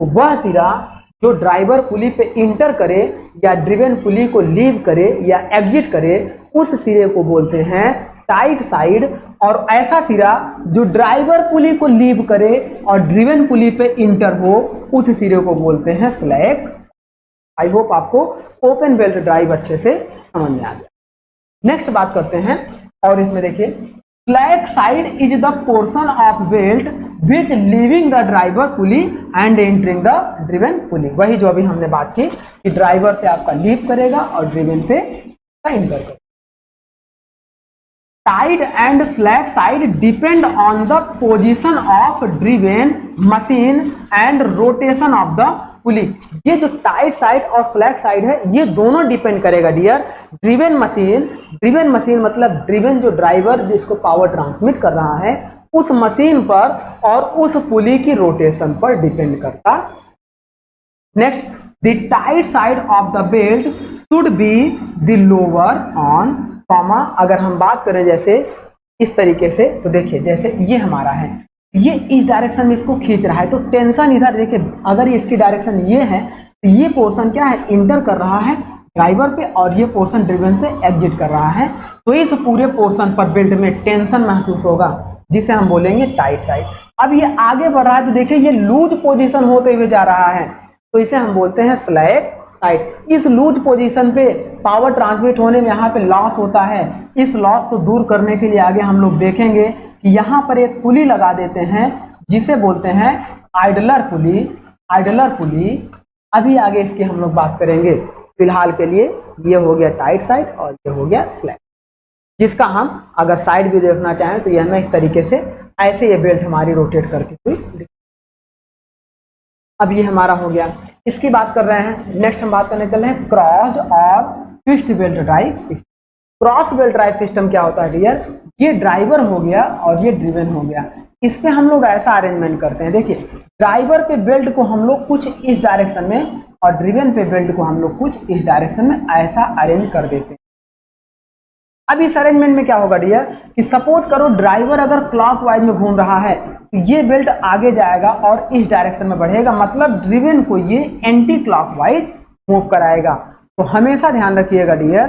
Speaker 1: वह सिरा जो ड्राइवर पुली पे इंटर करे या ड्रिवन पुली को लीव करे या एग्जिट करे, उस सिरे को बोलते हैं टाइट साइड। और ऐसा सिरा जो ड्राइवर पुली को लीव करे और ड्रिवन पुली पे इंटर हो, उस सिरे को बोलते हैं स्लैग। आई होप आपको ओपन बेल्ट ड्राइव अच्छे से समझ में आ गया। नेक्स्ट बात करते हैं, और इसमें देखिए, slack side is the portion of belt which leaving the driver pulley and entering the driven pulley. वही जो अभी हमने बात की कि ड्राइवर से आपका लीव करेगा और ड्रिवन पे इंटर करेगा। Tight and slag side depend on the position of driven machine and rotation of the पुली। ये जो टाइट साइड और स्लैग साइड है, ये दोनों डिपेंड करेगा डियर ड्रिवन मशीन मतलब ड्रिवन जो ड्राइवर जिसको पावर ट्रांसमिट कर रहा है उस मशीन पर और उस पुली की रोटेशन पर डिपेंड करता। Next, the tight side of the belt should be the lower on comma. अगर हम बात करें जैसे इस तरीके से, तो देखिए जैसे ये हमारा है, ये इस डायरेक्शन में इसको खींच रहा है, तो टेंशन इधर देखिए, अगर इसकी डायरेक्शन ये है तो ये पोर्शन क्या है, इंटर कर रहा है ड्राइवर पे और ये पोर्शन ड्रिवन से एग्जिट कर रहा है। तो इस पूरे पोर्शन पर बेल्ट में टेंशन महसूस होगा, जिसे हम बोलेंगे टाइट साइड। अब ये आगे बढ़ रहा है तो देखिए ये लूज पोजीशन होते हुए जा रहा है, तो इसे हम बोलते हैं स्लैग साइड। इस लूज पोजीशन पे पावर ट्रांसमिट होने में यहाँ पे लॉस होता है। इस लॉस को दूर करने के लिए आगे हम लोग देखेंगे कि यहाँ पर एक पुली लगा देते हैं जिसे बोलते हैं आइडलर पुली। अभी आगे इसकी हम लोग बात करेंगे। फिलहाल के लिए ये हो गया टाइट साइड और ये हो गया स्लैग, जिसका हम अगर साइड भी देखना चाहें तो यह हमें इस तरीके से ऐसे ये बेल्ट हमारी रोटेट करती हुई। अब ये हमारा हो गया इसकी बात कर रहे हैं। नेक्स्ट हम बात करने चल रहे हैं क्रॉस्ड और twist belt drive system. Cross belt drive system क्या होता है डियर, ये ड्राइवर हो गया और ये ड्रिवन हो गया। इस पे हम लोग ऐसा अरेंजमेंट करते हैं, देखिए ड्राइवर पे बेल्ट को हम लोग कुछ इस डायरेक्शन में और ड्रिवन पे बेल्ट को हम लोग कुछ इस डायरेक्शन में ऐसा अरेंज कर देते हैं। अब इस अरेंजमेंट में क्या होगा डियर कि सपोज करो ड्राइवर अगर क्लॉकवाइज में घूम रहा है तो ये बेल्ट आगे जाएगा और इस डायरेक्शन में बढ़ेगा, मतलब ड्रिवन को ये एंटी क्लॉकवाइज मूव कराएगा। तो हमेशा ध्यान रखिएगा dear,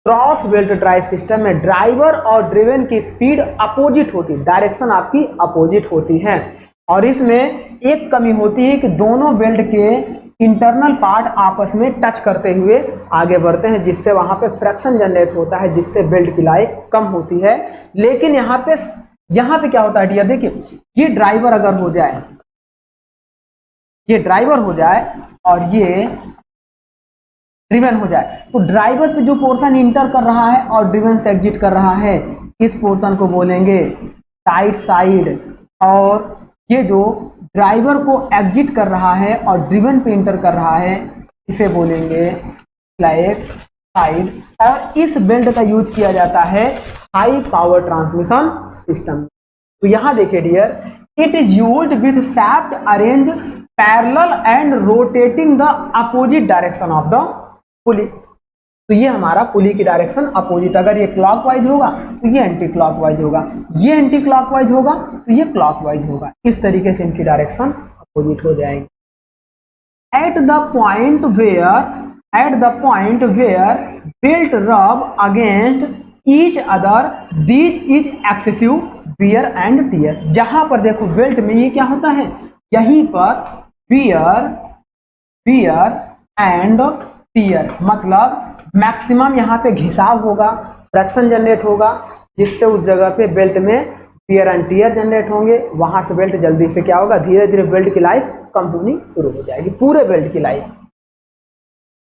Speaker 1: cross belt drive system में ड्राइवर और ड्रिवन की स्पीड अपोजिट होती है, डायरेक्शन आपकी अपोजिट होती है। और इसमें एक कमी होती है कि दोनों बेल्ट के इंटरनल पार्ट आपस में टच करते हुए आगे बढ़ते हैं, जिससे वहां पे फ्रिक्शन जनरेट होता है, जिससे बेल्ट की लाइफ कम होती है। लेकिन यहाँ पे क्या होता है डियर, देखिए ये ड्राइवर अगर हो जाए, ये ड्राइवर हो जाए और ये ड्रिवन हो जाए, तो ड्राइवर पे जो पोर्शन इंटर कर रहा है और ड्रिवन से एग्जिट कर रहा है, इस पोर्शन को बोलेंगे टाइट साइड, और ये जो ड्राइवर को एग्जिट कर रहा है और ड्रिवन पे इंटर कर रहा है, इसे बोलेंगे स्लैक साइड। और इस बेल्ट का यूज किया जाता है हाई पावर ट्रांसमिशन सिस्टम। तो यहां देखिए dear, it is used with shaft arrange parallel and rotating the opposite direction of the pulley. तो ये हमारा पुली की डायरेक्शन अपोजिट, अगर ये क्लॉकवाइज होगा तो ये एंटी क्लॉकवाइज होगा, ये एंटी क्लॉकवाइज होगा तो ये क्लॉकवाइज होगा। इस तरीके से इनकी डायरेक्शन अपोजिट हो जाएगी। At the point where belt rub against each other, these is excessive wear and tear. जहां पर देखो बेल्ट में ये क्या होता है, यहीं पर वियर एंड टियर, मतलब मैक्सिमम यहाँ पे घिसाव होगा, फ्रिक्शन जनरेट होगा, जिससे उस जगह पे बेल्ट में वियर एंड टियर जनरेट होंगे। वहां से बेल्ट जल्दी से क्या होगा, धीरे धीरे बेल्ट की लाइफ कम होनी शुरू हो जाएगी, पूरे बेल्ट की life.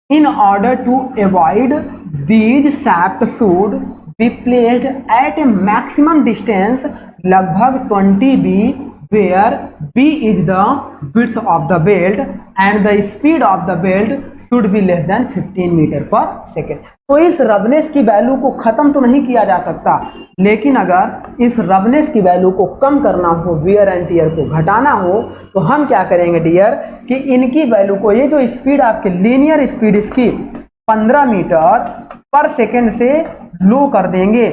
Speaker 1: In order to avoid these shaft should be placed at a maximum distance लगभग 20 B, where b is the width of the belt and the speed of the belt should be less than 15 metre पर सेकेंड। तो इस रबनेस की वैल्यू को खत्म तो नहीं किया जा सकता, लेकिन अगर इस रबनेस की वैल्यू को कम करना हो, वियर एंड टियर को घटाना हो, तो हम क्या करेंगे डियर कि इनकी वैल्यू को, ये जो स्पीड आपके लीनियर स्पीड इसकी 15 मीटर पर सेकेंड से लो कर देंगे,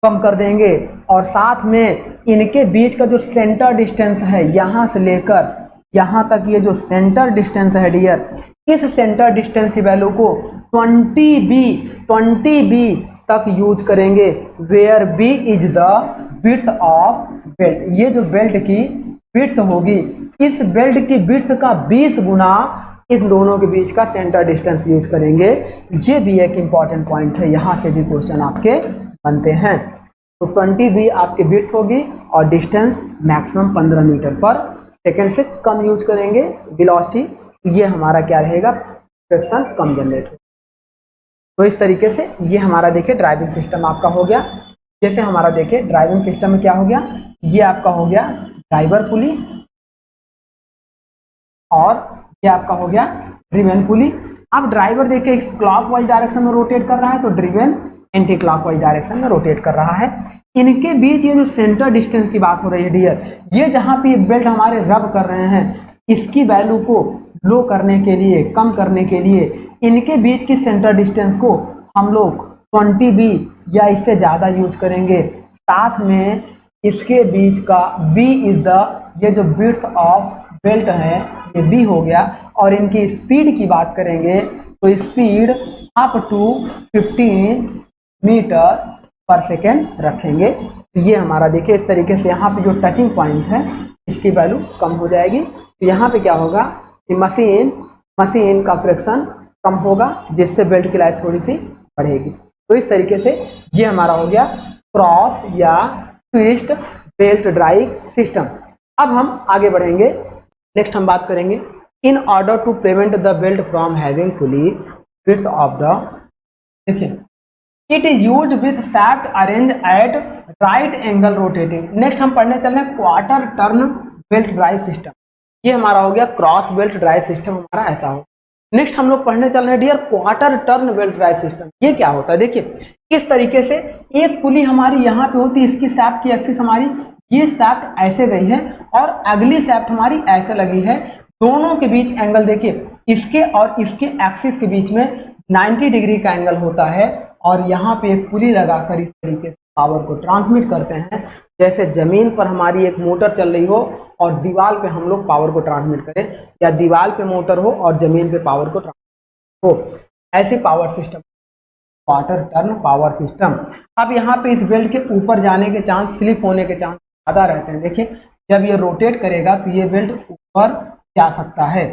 Speaker 1: कम कर देंगे, और साथ में इनके बीच का जो सेंटर डिस्टेंस है यहां से लेकर यहां तक, ये जो सेंटर डिस्टेंस है डियर, इस सेंटर डिस्टेंस की वैल्यू को 20 बी तक यूज करेंगे, where B is the width of belt. ये जो बेल्ट की विड्थ होगी, इस बेल्ट की विड्थ का 20 गुना इन दोनों के बीच का सेंटर डिस्टेंस यूज करेंगे। ये भी एक इंपॉर्टेंट पॉइंट है, यहां से भी क्वेश्चन आपके बनते हैं। तो 20 भी आपकी विड्थ होगी और डिस्टेंस मैक्सिमम 15 मीटर पर सेकेंड से कम यूज करेंगे वेलोसिटी। ये हमारा क्या रहेगा, फ्रिक्शन कम जनरेट हो। तो इस तरीके से ये हमारा देखिए ड्राइविंग सिस्टम आपका हो गया। जैसे हमारा देखिए ड्राइविंग सिस्टम में क्या हो गया, ये आपका हो गया ड्राइवर पुली और ये आपका हो गया ड्रिवन पुली। अब ड्राइवर देखिए इस क्लॉकवाइज डायरेक्शन में रोटेट कर रहा है, तो ड्रिवन एंटी क्लॉकवाइज डायरेक्शन में रोटेट कर रहा है। इनके बीच ये जो सेंटर डिस्टेंस की बात हो रही है डियर, ये जहां पे ये बेल्ट हमारे रब कर रहे हैं, इसकी वैल्यू को लो करने के लिए, कम करने के लिए इनके बीच की सेंटर डिस्टेंस को हम लोग 20 बी या इससे ज़्यादा यूज करेंगे। साथ में इसके बीच का बी इज द, ये जो विड्थ ऑफ बेल्ट है ये बी हो गया। और इनकी स्पीड की बात करेंगे तो स्पीड अप टू 15 मीटर पर सेकेंड रखेंगे। तो ये हमारा देखिए इस तरीके से यहाँ पे जो टचिंग पॉइंट है इसकी वैल्यू कम हो जाएगी। तो यहाँ पे क्या होगा कि मशीन का फ्रिक्शन कम होगा, जिससे बेल्ट की लाइफ थोड़ी सी बढ़ेगी। तो इस तरीके से ये हमारा हो गया क्रॉस या ट्विस्ट बेल्ट ड्राइव सिस्टम। अब हम आगे बढ़ेंगे, नेक्स्ट हम बात करेंगे in order to prevent the belt from having pulley width of the, देखिए it is used with shaft arrange at right angle rotating. Next हम पढ़ने चल रहे हैं quarter turn belt drive system. ये हमारा हो गया क्रॉस बेल्ट ड्राइव सिस्टम, हमारा ऐसा हो। नेक्स्ट हम लोग पढ़ने चल रहे हैं dear quarter turn belt drive system. ये क्या होता है, देखिए इस तरीके से एक पुली हमारी यहाँ पे होती है, इसकी शाफ्ट की एक्सिस हमारी, ये शाफ्ट ऐसे गई है और अगली शाफ्ट हमारी ऐसे लगी है। दोनों के बीच एंगल देखिए, इसके और इसके एक्सिस के बीच में 90 डिग्री का एंगल होता है और यहाँ पे एक पुली लगाकर इस तरीके से पावर को ट्रांसमिट करते हैं। जैसे जमीन पर हमारी एक मोटर चल रही हो और दीवार पे हम लोग पावर को ट्रांसमिट करें, या दीवार पे मोटर हो और जमीन पे पावर को ट्रांसमिट हो, ऐसी power system quarter turn power system. अब यहाँ पे इस बेल्ट के ऊपर जाने के चांस, स्लिप होने के चांस ज़्यादा रहते हैं। देखिए जब ये रोटेट करेगा तो ये बेल्ट ऊपर जा सकता है,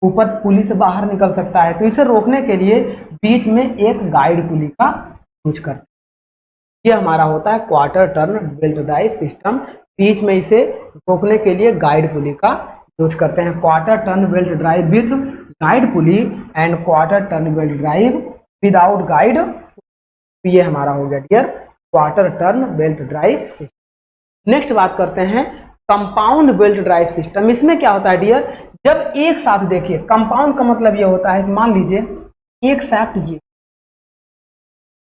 Speaker 1: ऊपर पुली से बाहर निकल सकता है। तो इसे रोकने के लिए बीच में एक गाइड पुली का यूज करते हैं। ये हमारा होता है quarter turn belt drive system. बीच में इसे रोकने के लिए गाइड पुली का यूज करते हैं। Quarter turn belt drive with guide pulley and quarter turn belt drive without guide. तो ये हमारा हो गया dear quarter turn belt drive system. Next बात करते हैं कंपाउंड बेल्ट ड्राइव सिस्टम। इसमें क्या होता है डियर, जब एक साथ देखिए, कंपाउंड का मतलब ये होता है कि मान लीजिए एक शाफ्ट ये,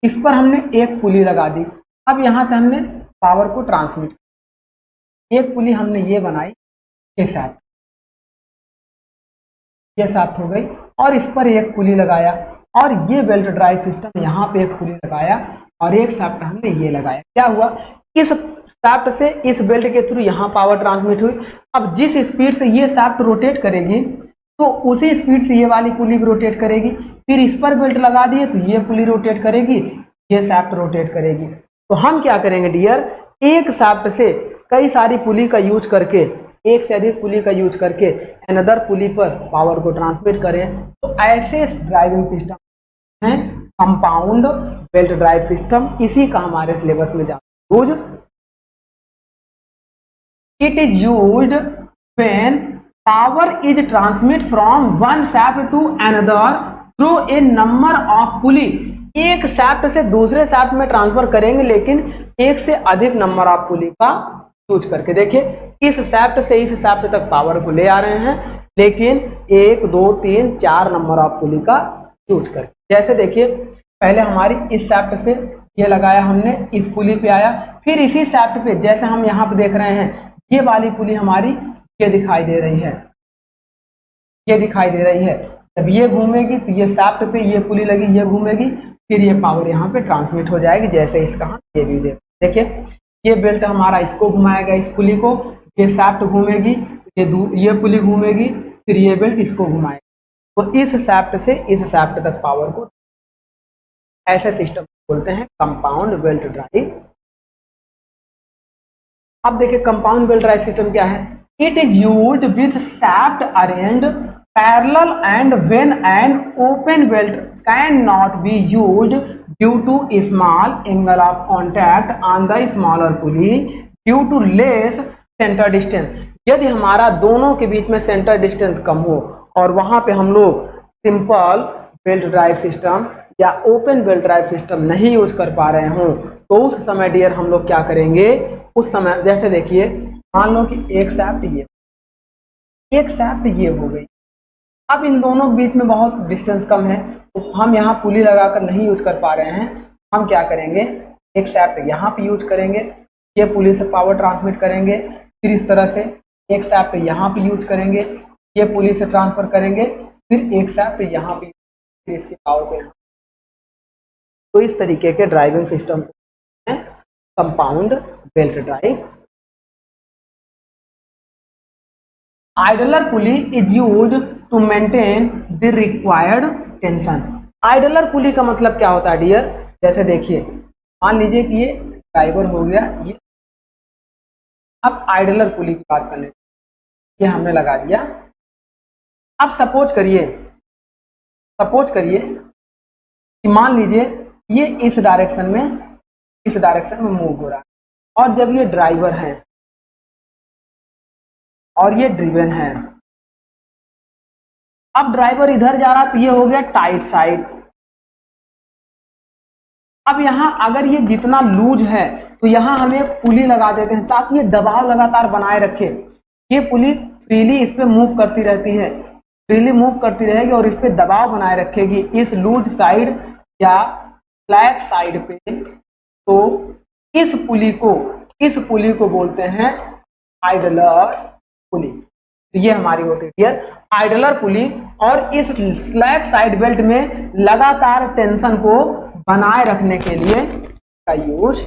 Speaker 1: इस पर हमने एक पुली लगा दी। अब यहां से हमने पावर को ट्रांसमिट, एक पुली हमने ये बनाई, ये शाफ्ट हो गई, और इस पर एक पुली लगाया, और ये बेल्ट ड्राइव सिस्टम यहाँ पे एक पुली लगाया और एक शाफ्ट हमने ये लगाया। क्या हुआ, इस शाफ्ट से इस बेल्ट के थ्रू यहाँ पावर ट्रांसमिट हुई। अब जिस स्पीड से ये शाफ्ट रोटेट करेगी तो उसी स्पीड से ये वाली पुली भी रोटेट करेगी। फिर इस पर बेल्ट लगा दिए तो ये पुली रोटेट करेगी, ये शाफ्ट रोटेट करेगी। तो हम क्या करेंगे डियर, एक शाफ्ट से कई सारी पुली का यूज करके, एक से अधिक पुली का यूज करके अनदर पुली पर पावर को ट्रांसमिट करें। तो ऐसे ड्राइविंग सिस्टम है कंपाउंड बेल्ट ड्राइव सिस्टम। इसी का हमारे सिलेबस में use, it is used when power is transmit from one shaft to another through a number of pulley. एक शाफ्ट से दूसरे शाफ्ट में ट्रांसफर करेंगे, लेकिन एक से अधिक नंबर ऑफ पुली का यूज करके। देखिए इस शाफ्ट से इस शाफ्ट तक पावर को ले आ रहे हैं, लेकिन 1 2 3 4 नंबर ऑफ पुली का यूज करके। जैसे देखिए पहले हमारी इस शाफ्ट से ये लगाया हमने, इस पुली पे आया, फिर इसी शाफ्ट पे जैसे हम यहाँ पे देख रहे हैं, ये वाली पुली हमारी ये दिखाई दे रही है, ये दिखाई दे रही है। जब ये घूमेगी तो ये शाफ्ट पे ये पुली लगी, ये घूमेगी, फिर ये पावर यहाँ पे ट्रांसमिट हो जाएगी। जैसे इसका हम ये भी देखिए, ये बेल्ट हमारा इसको घुमाएगा, इस पुली को, ये शाफ्ट घूमेगी, ये पुली घूमेगी, फिर ये बेल्ट इसको घुमाएगा। तो इस शाफ्ट से इस शाफ्ट तक पावर को, ऐसे सिस्टम बोलते हैं कंपाउंड बेल्ट ड्राइव। अब देखिए कंपाउंड बेल्ट ड्राइव सिस्टम क्या है, it is used with shaft arranged parallel and when an open belt can not be used due to small angle of contact on the smaller pulley due to less centre distance. यदि हमारा दोनों के बीच में सेंटर डिस्टेंस कम हो और वहां पे हम लोग सिंपल बेल्ट ड्राइव सिस्टम या ओपन बेल्ट ड्राइव सिस्टम नहीं यूज कर पा रहे हों, तो उस समय डियर हम लोग क्या करेंगे, उस समय जैसे देखिए मान लो कि एक शाफ्ट ये, एक शाफ्ट ये हो गई। अब इन दोनों के बीच में बहुत डिस्टेंस कम है, तो हम यहाँ पुली लगाकर नहीं यूज कर पा रहे हैं। हम क्या करेंगे, एक शाफ्ट यहाँ पे यूज करेंगे, ये पुली से पावर ट्रांसमिट करेंगे, फिर इस तरह से एक शाफ्ट यहाँ पे यूज करेंगे, ये पुली से ट्रांसफर करेंगे, फिर एक शाफ्ट यहाँ पे, फिर इसकी पावर को यहाँ। तो इस तरीके के ड्राइविंग सिस्टम है compound belt drive. Idler pulley is used to maintain the required tension. Idler pulley का मतलब क्या होता है डियर, जैसे देखिए मान लीजिए कि ये ड्राइवर हो गया ये। अब आइडलर पुली की बात करने, ये हमने लगा दिया। अब सपोज करिए कि मान लीजिए ये इस डायरेक्शन में मूव हो रहा है, और जब ये ड्राइवर है और ये ड्रिवन है, अब ड्राइवर इधर जा रहा तो ये हो गया टाइट साइड। अब यहां अगर ये जितना लूज है तो यहां हम एक पुली लगा देते हैं ताकि ये दबाव लगातार बनाए रखे। ये पुली फ्रीली इस पे मूव करती रहती है, फ्रीली मूव करती रहेगी और इस पे दबाव बनाए रखेगी इस लूज साइड या फ्लैट साइड पे। तो इस पुली को बोलते हैं आइडलर पुली। तो ये हमारी होती है डियर आइडलर पुली। और इस स्लैब साइड बेल्ट में लगातार टेंशन को बनाए रखने के लिए का use.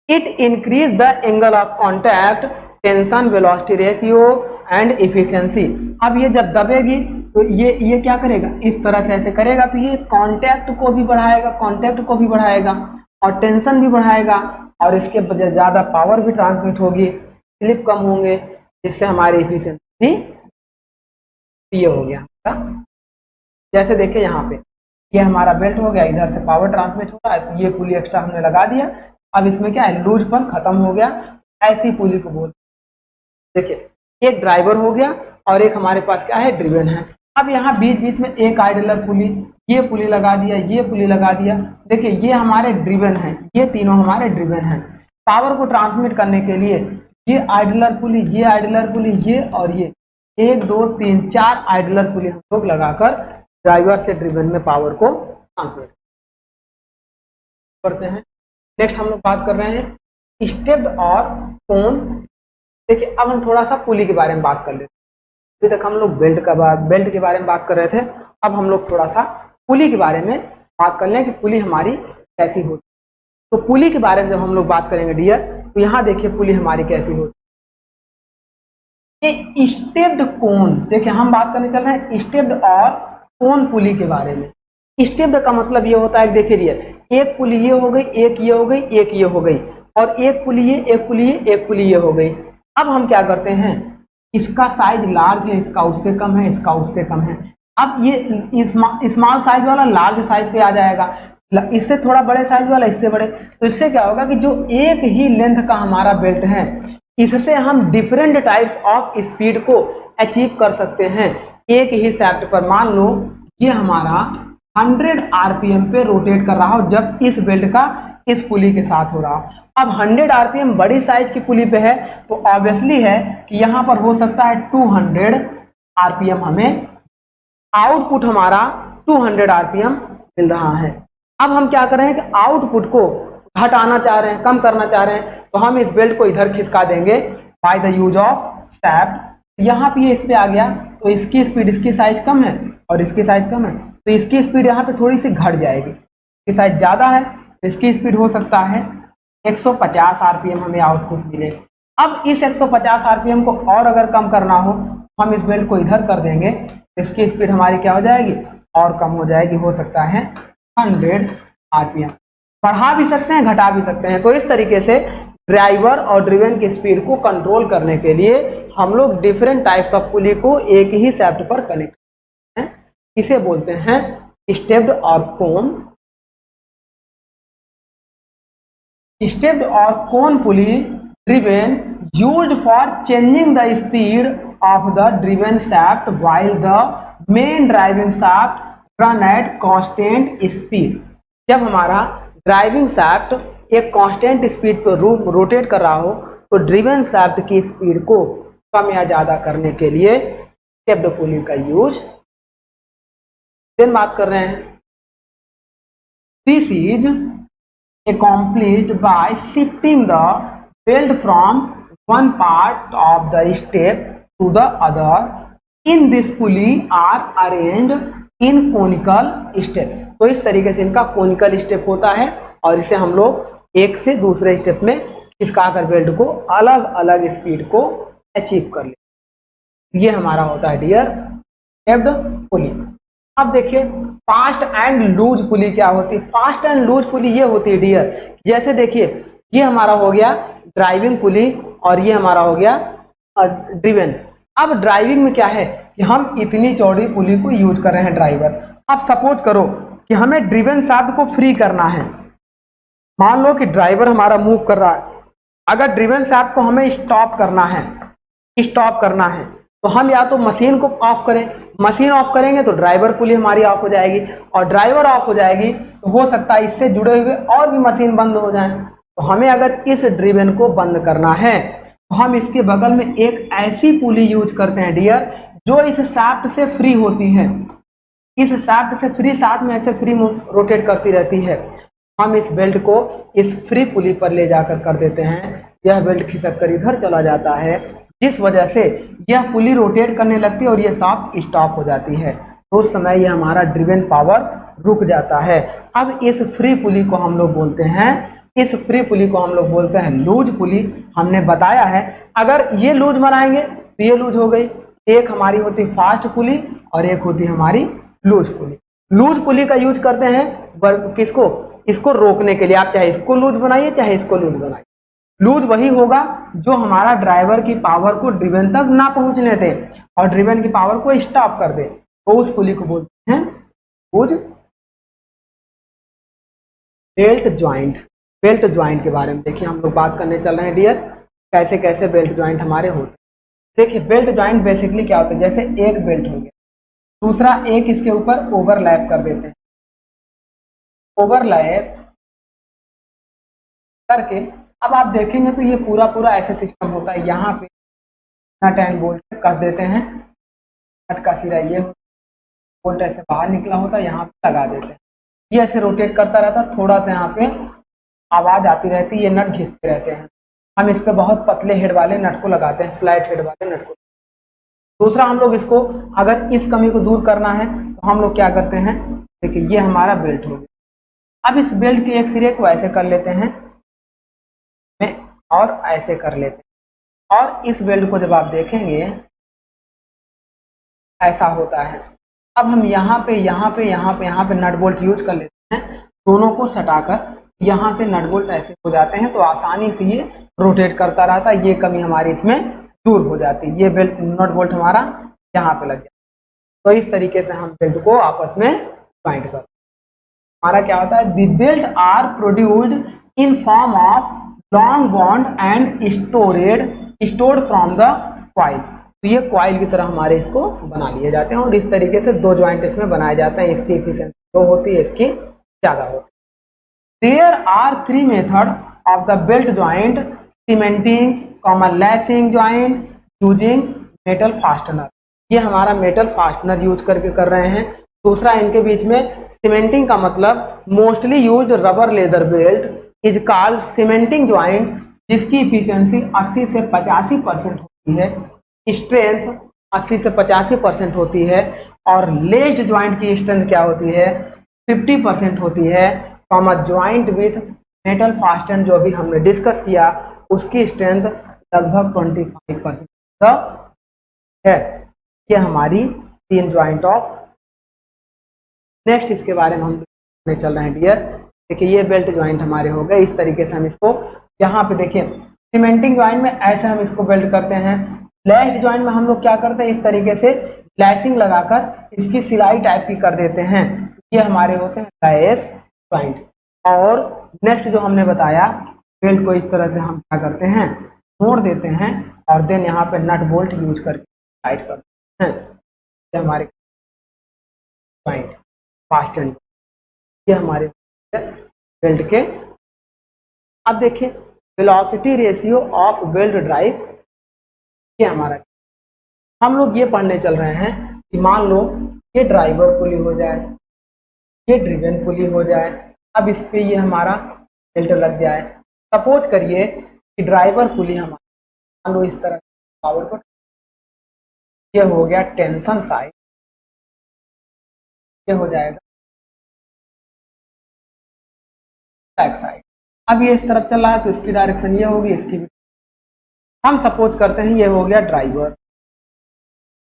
Speaker 1: It increase the angle of contact, tension, velocity ratio and efficiency. अब ये जब दबेगी तो ये क्या करेगा, इस तरह से ऐसे करेगा तो ये कांटेक्ट को भी बढ़ाएगा और टेंशन भी बढ़ाएगा और इसके वजह ज्यादा पावर भी ट्रांसमिट होगी, स्लिप कम होंगे, जिससे हमारी इफिशियंसी ये हो गया हमारा। जैसे देखिए यहाँ पे ये हमारा बेल्ट हो गया, इधर से पावर ट्रांसमिट हो रहा है, तो ये पुली एक्स्ट्रा हमने लगा दिया। अब इसमें क्या है, लूजपन खत्म हो गया, ऐसी पुली को बोलते हैं। देखिए एक ड्राइवर हो गया और एक हमारे पास क्या है, ड्रिवन है। अब यहाँ बीच बीच में एक आइडलर पुली, ये पुली लगा दिया, ये पुली लगा दिया। देखिए ये हमारे ड्रिवन है, ये तीनों हमारे ड्रिवन है। पावर को ट्रांसमिट करने के लिए ये आइडलर पुली, ये आइडलर पुली, ये और ये 1 2 3 4 आइडलर पुली हम लोग लगाकर ड्राइवर से ड्रिवन में पावर को ट्रांसमिट करते हैं। नेक्स्ट हम लोग बात कर रहे हैं स्टेप्ड और कोन। देखिए अब हम थोड़ा सा पुली के बारे में बात कर लेते हैं। अभी तक हम लोग बेल्ट के बारे में बात कर रहे थे, अब हम लोग थोड़ा सा पुली के बारे में बात कर लें कि पुली हमारी कैसी होती है। तो पुली के बारे में जब हम लोग बात करेंगे डियर, तो यहाँ देखिए पुली हमारी कैसी होती है। ये स्टेप्ड कोन, देखिए हम बात करने चल रहे हैं स्टेप्ड और कोन पुली के बारे में। स्टेप्ड का मतलब ये होता है, देखिए डियर, एक पुली ये हो गई, एक ये हो गई, एक ये हो गई, और एक पुली ये, एक पुली ये, एक पुली ये हो गई। अब हम क्या करते हैं, इसका साइज लार्ज है, इसका उससे कम है, इसका उससे कम है। अब ये स्मॉल साइज वाला लार्ज साइज पे आ जाएगा, इससे थोड़ा बड़े साइज वाला इससे बड़े। तो इससे क्या होगा कि जो एक ही लेंथ का हमारा बेल्ट है, इससे हम डिफरेंट टाइप्स ऑफ स्पीड को अचीव कर सकते हैं एक ही शाफ्ट पर। मान लो ये हमारा 100 आरपीएम पे रोटेट कर रहा हो जब इस बेल्ट का इस पुली के साथ हो रहा हो। अब 100 आरपीएम बड़ी साइज की पुली पे है, तो ऑब्वियसली है कि यहाँ पर हो सकता है 200 आरपीएम हमें आउटपुट हमारा 200 आरपीएम मिल रहा है। अब हम क्या कर रहे हैं कि आउटपुट को घटाना चाह रहे हैं, कम करना चाह रहे हैं, तो हम इस बेल्ट को इधर खिसका देंगे by the use of shaft. यहाँ पे ये इस पे आ गया, तो इसकी स्पीड, इसकी साइज कम है और इसकी साइज कम है, तो इसकी स्पीड यहाँ पे थोड़ी सी घट जाएगी। इसकी साइज ज़्यादा है, तो इसकी स्पीड हो सकता है 150 आरपीएम हमें आउटपुट मिले। अब इस 150 आरपीएम को और अगर कम करना हो, हम इस बेल्ट को इधर कर देंगे, इसकी स्पीड हमारी क्या हो जाएगी, और कम हो जाएगी, हो सकता है 100 आरपीएम। बढ़ा भी सकते हैं, घटा भी सकते हैं। तो इस तरीके से ड्राइवर और ड्रिवन की स्पीड को कंट्रोल करने के लिए हम लोग डिफरेंट टाइप्स ऑफ पुली को एक ही शाफ्ट पर कनेक्ट करते हैं। इसे बोलते हैं स्टेप्ड और कोन। स्टेप्ड और cone pulley driven used for changing the speed of the driven shaft while the main driving shaft run at constant speed. जब हमारा ड्राइविंग शाफ्ट एक कांस्टेंट स्पीड पर रोटेट कर रहा हो, तो ड्रिवन शाफ्ट की स्पीड को कम या ज्यादा करने के लिए स्टेप्ड पुली का यूज। देन बात कर रहे हैं, this is accomplished by shifting the belt from one part of the step to the other. In this pulley are arranged in conical step. तो इस तरीके से इनका कोनिकल स्टेप होता है और इसे हम लोग एक से दूसरे स्टेप में खिसकाकर बेल्ट को अलग अलग स्पीड को अचीव कर ले। ये हमारा होता है डियर स्टेप्ड पुली। अब देखिए फास्ट एंड लूज पुली क्या होती है। फास्ट एंड लूज पुली ये होती है डियर, जैसे देखिए ये हमारा हो गया ड्राइविंग पुली और ये हमारा हो गया ड्रिवन। अब ड्राइविंग में क्या है कि हम इतनी चौड़ी पुली को यूज कर रहे हैं ड्राइवर। अब सपोज करो कि हमें ड्रिवन शाफ्ट को फ्री करना है। मान लो कि ड्राइवर हमारा मूव कर रहा है, अगर ड्रिवन शाफ्ट को हमें स्टॉप करना है तो हम या तो मशीन को ऑफ करें, मशीन ऑफ करेंगे तो ड्राइवर पुली हमारी ऑफ हो जाएगी, और ड्राइवर ऑफ हो जाएगी तो हो सकता है इससे जुड़े हुए और भी मशीन बंद हो जाएं। तो हमें अगर इस ड्रिवन को बंद करना है हम इसके बगल में एक ऐसी पुली यूज करते हैं डियर जो इस शाफ्ट से फ्री होती है, इस शाफ्ट से फ्री, साथ में ऐसे फ्री रोटेट करती रहती है। हम इस बेल्ट को इस फ्री पुली पर ले जाकर कर देते हैं, यह बेल्ट खिसक कर इधर चला जाता है, जिस वजह से यह पुली रोटेट करने लगती है और यह शाफ्ट स्टॉप हो जाती है। तो उस समय यह हमारा ड्रिवन पावर रुक जाता है। अब इस फ्री पुली को हम लोग बोलते हैं, इस फ्री पुली को हम लोग बोलते हैं लूज पुली। हमने बताया है अगर ये लूज बनाएंगे तो ये लूज हो गई। एक हमारी होती फास्ट पुली और एक होती हमारी लूज पुली। लूज पुली का यूज करते हैं किसको, इसको रोकने के लिए। आप चाहे इसको लूज बनाइए चाहे इसको लूज बनाइए, लूज वही होगा जो हमारा ड्राइवर की पावर को ड्रिवन तक ना पहुंचने दे और ड्रिवन की पावर को स्टॉप कर दे, तो उस पुली को बोलते हैं loose. Belt joint, belt joint के बारे में देखिए हम लोग बात करने चल रहे हैं डियर, कैसे कैसे बेल्ट ज्वाइंट हमारे होते हैं। देखिए बेल्ट ज्वाइंट बेसिकली क्या होता है, जैसे एक बेल्ट हो गया, दूसरा एक इसके ऊपर ओवरलैप कर देते हैं, ओवरलैप करके अब आप देखेंगे तो ये पूरा पूरा ऐसे सिस्टम होता है। यहाँ पे नट एंड बोल्ट से कस देते हैं, नट का सिरा ये बोल्ट ऐसे बाहर निकला होता है, यहाँ पे लगा देते हैं, ये ऐसे रोटेट करता रहता है, थोड़ा सा यहाँ पे आवाज आती रहती है, ये नट घिसते रहते हैं। हम इस पे बहुत पतले हेड वाले नट को लगाते हैं, फ्लैट हेड वाले नट को। दूसरा हम लोग इसको अगर इस कमी को दूर करना है तो हम लोग क्या करते हैं, देखिए ये हमारा बेल्ट हो गया। अब इस बेल्ट के एक सिरे को ऐसे कर लेते हैं और ऐसे कर लेते हैं, और इस बेल्ट को जब आप देखेंगे ऐसा होता है। अब हम यहाँ पे नट बोल्ट यूज कर लेते हैं, दोनों को सटाकर यहाँ से नट बोल्ट ऐसे हो जाते हैं, तो आसानी से ये रोटेट करता रहता है, ये कमी हमारी इसमें दूर हो जाती है। ये बेल्ट नट बोल्ट हमारा यहाँ पे लग जाता है। तो इस तरीके से हम बेल्ट को आपस में ज्वाइंट करते हैं। हमारा क्या होता है, the belt are produced in form of long bond and stored from the coil. तो ये कॉइल की तरह हमारे इसको बना लिए जाते हैं और इस तरीके से दो ज्वाइंट इसमें बनाए जाते हैं। इसकी एफिशिएंसी लो होती है, इसकी ज्यादा होती है। There are three method of the belt joint, cementing, lacing joint, using metal fastener. ये हमारा मेटल फास्टनर यूज करके कर रहे हैं। दूसरा इनके बीच में सीमेंटिंग का मतलब mostly used rubber leather belt is called cementing joint, जिसकी इफिशियंसी 80 से 85% होती है, स्ट्रेंथ 80 से 85% होती है, और लेस्ड ज्वाइंट की स्ट्रेंथ क्या होती है, 50% होती है। ज्वाइंट विथ मेटल फास्टनर जो अभी हमने डिस्कस किया उसकी स्ट्रेंथ लगभग 25% है। ये हमारी तीन ज्वाइंट ऑफ। नेक्स्ट इसके बारे में हम चल रहे हैं डियर। देखिए ये बेल्ट ज्वाइंट हमारे हो गए। इस तरीके से हम इसको यहाँ पे देखिए सीमेंटिंग ज्वाइंट में ऐसे हम इसको बेल्ट करते हैं। लेस्ड ज्वाइंट में हम लोग क्या करते हैं, इस तरीके से लैसिंग लगाकर इसकी सिलाई टाइप की कर देते हैं। ये हमारे होते हैं लेस ज्वाइंट। और नेक्स्ट जो हमने बताया, बेल्ट को इस तरह से हम क्या करते हैं, मोड़ देते हैं और देन यहाँ पे नट बोल्ट यूज करके टाइट करते हैं। ये हमारे ज्वाइंट फास्टन, ये हमारे बेल्ट के। अब देखिए velocity ratio of belt drive, ये हमारा हम लोग ये पढ़ने चल रहे हैं कि मान लो ये ड्राइवर पुली हो जाए, ये ड्रिवन पुली हो जाए। अब इस पे ये हमारा बेल्ट लग जाए। सपोज करिए कि ड्राइवर पुली हमारा मान लो इस तरह पावर को, ये हो गया टेंशन साइड, ये हो जाएगा बैक साइड। अब ये इस तरफ चल रहा है तो इसकी डायरेक्शन ये होगी, इसकी भी। हम सपोज करते हैं ये हो गया ड्राइवर।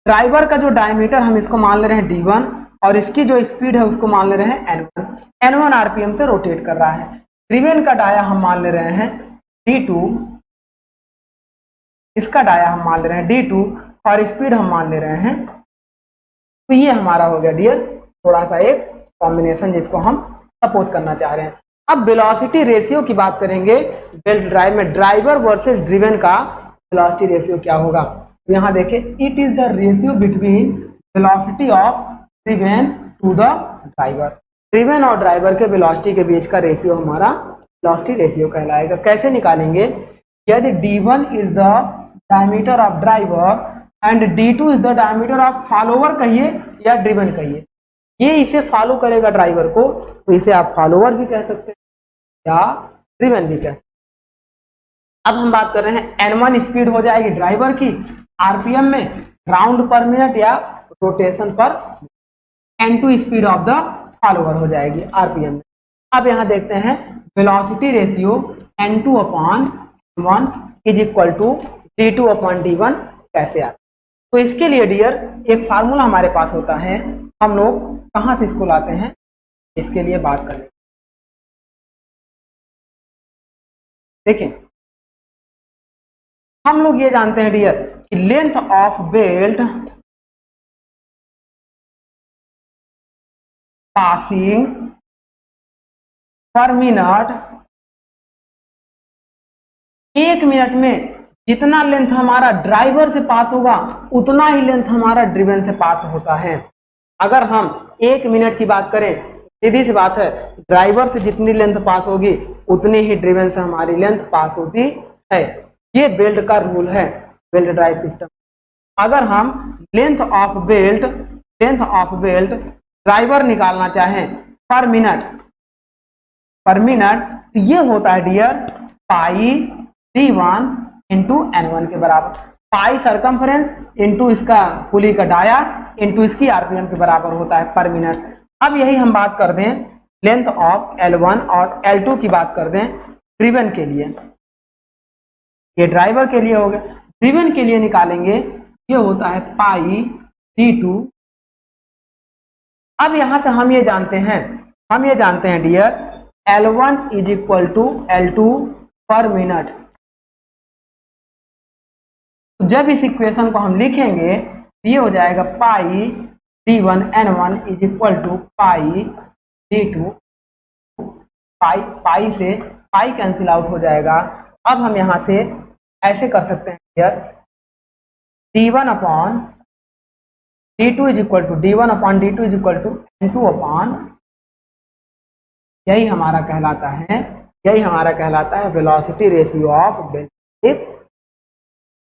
Speaker 1: ड्राइवर का जो डायमीटर हम इसको मान ले रहे हैं d1 और इसकी जो स्पीड है उसको मान ले रहे हैं n1। n1 आरपीएम से रोटेट कर रहा है। ड्रिवन का डाया हम मान ले रहे हैं d2, इसका डाया हम मान ले रहे हैं d2 और स्पीड हम मान ले रहे हैं। तो ये हमारा हो गया डियर थोड़ा सा एक कॉम्बिनेशन जिसको हम सपोज करना चाह रहे हैं। अब वेलोसिटी रेशियो की बात करेंगे बेल्ट ड्राइव में, ड्राइवर वर्सेस ड्रिवन का वेलोसिटी रेशियो क्या होगा। यहाँ देखिए it is the ratio between velocity of driven to the driver. Driven और ड्राइवर के वेलोसिटी के बीच का रेशियो हमारा वेलोसिटी रेशियो कहलाएगा। कैसे निकालेंगे, यदि D1 is the diameter of driver and D2 is the diameter of follower कहिए या ड्रिवन कहिए, ये इसे फॉलो करेगा ड्राइवर को, तो इसे आप फॉलोवर भी कह सकते हैं या ड्रिवन भी कह सकते हैं। अब हम बात कर रहे हैं N1 स्पीड हो जाएगी ड्राइवर की आरपीएम में, राउंड पर मिनट या रोटेशन पर। N2 speed of the follower हो जाएगी आरपीएम में। अब यहां देखते हैं velocity ratio N2 upon N1 is equal to D2 upon D1 कैसे आता है। तो इसके लिए डियर एक फार्मूला हमारे पास होता है, हम लोग कहां से इसको लाते हैं इसके लिए बात करें। देखिए हम लोग ये जानते हैं डियर कि लेंथ ऑफ बेल्ट पासिंग पर मिनट, एक मिनट में जितना लेंथ हमारा ड्राइवर से पास होगा उतना ही लेंथ हमारा ड्रिवन से पास होता है। अगर हम एक मिनट की बात करें, सीधी सी बात है, ड्राइवर से जितनी लेंथ पास होगी उतनी ही ड्रिवन से हमारी लेंथ पास होती है। ये बेल्ट का रूल है, बेल्ट ड्राइव सिस्टम। अगर हम लेंथ ऑफ बेल्ट ड्राइवर निकालना चाहें पर मिनट, तो ये होता है डियर पाई D1 इंटू N1 के बराबर। पाई सरकमफ्रेंस इंटू इसका पुली का डाया इंटू इसकी आरपीएम के बराबर होता है पर मिनट। अब यही हम बात कर दें लेंथ ऑफ L1 और L2 की बात कर दें ड्रिवन के लिए, ये ड्राइवर के लिए हो गया। ड्रिवन के लिए निकालेंगे, ये होता है पाई D2। अब यहां से हम ये जानते हैं dear L1 is equal to L2 पर मिनट। जब इस इक्वेशन को हम लिखेंगे ये हो जाएगा pi D1 N1 is equal to pi D2, pi से पाई कैंसिल आउट हो जाएगा। अब हम यहां से ऐसे कर सकते हैं यार, D1 upon D2 is equal to D1 upon D2 is equal to N2 upon, यही हमारा कहलाता है वेलोसिटी रेशियो ऑफ बेल्ट।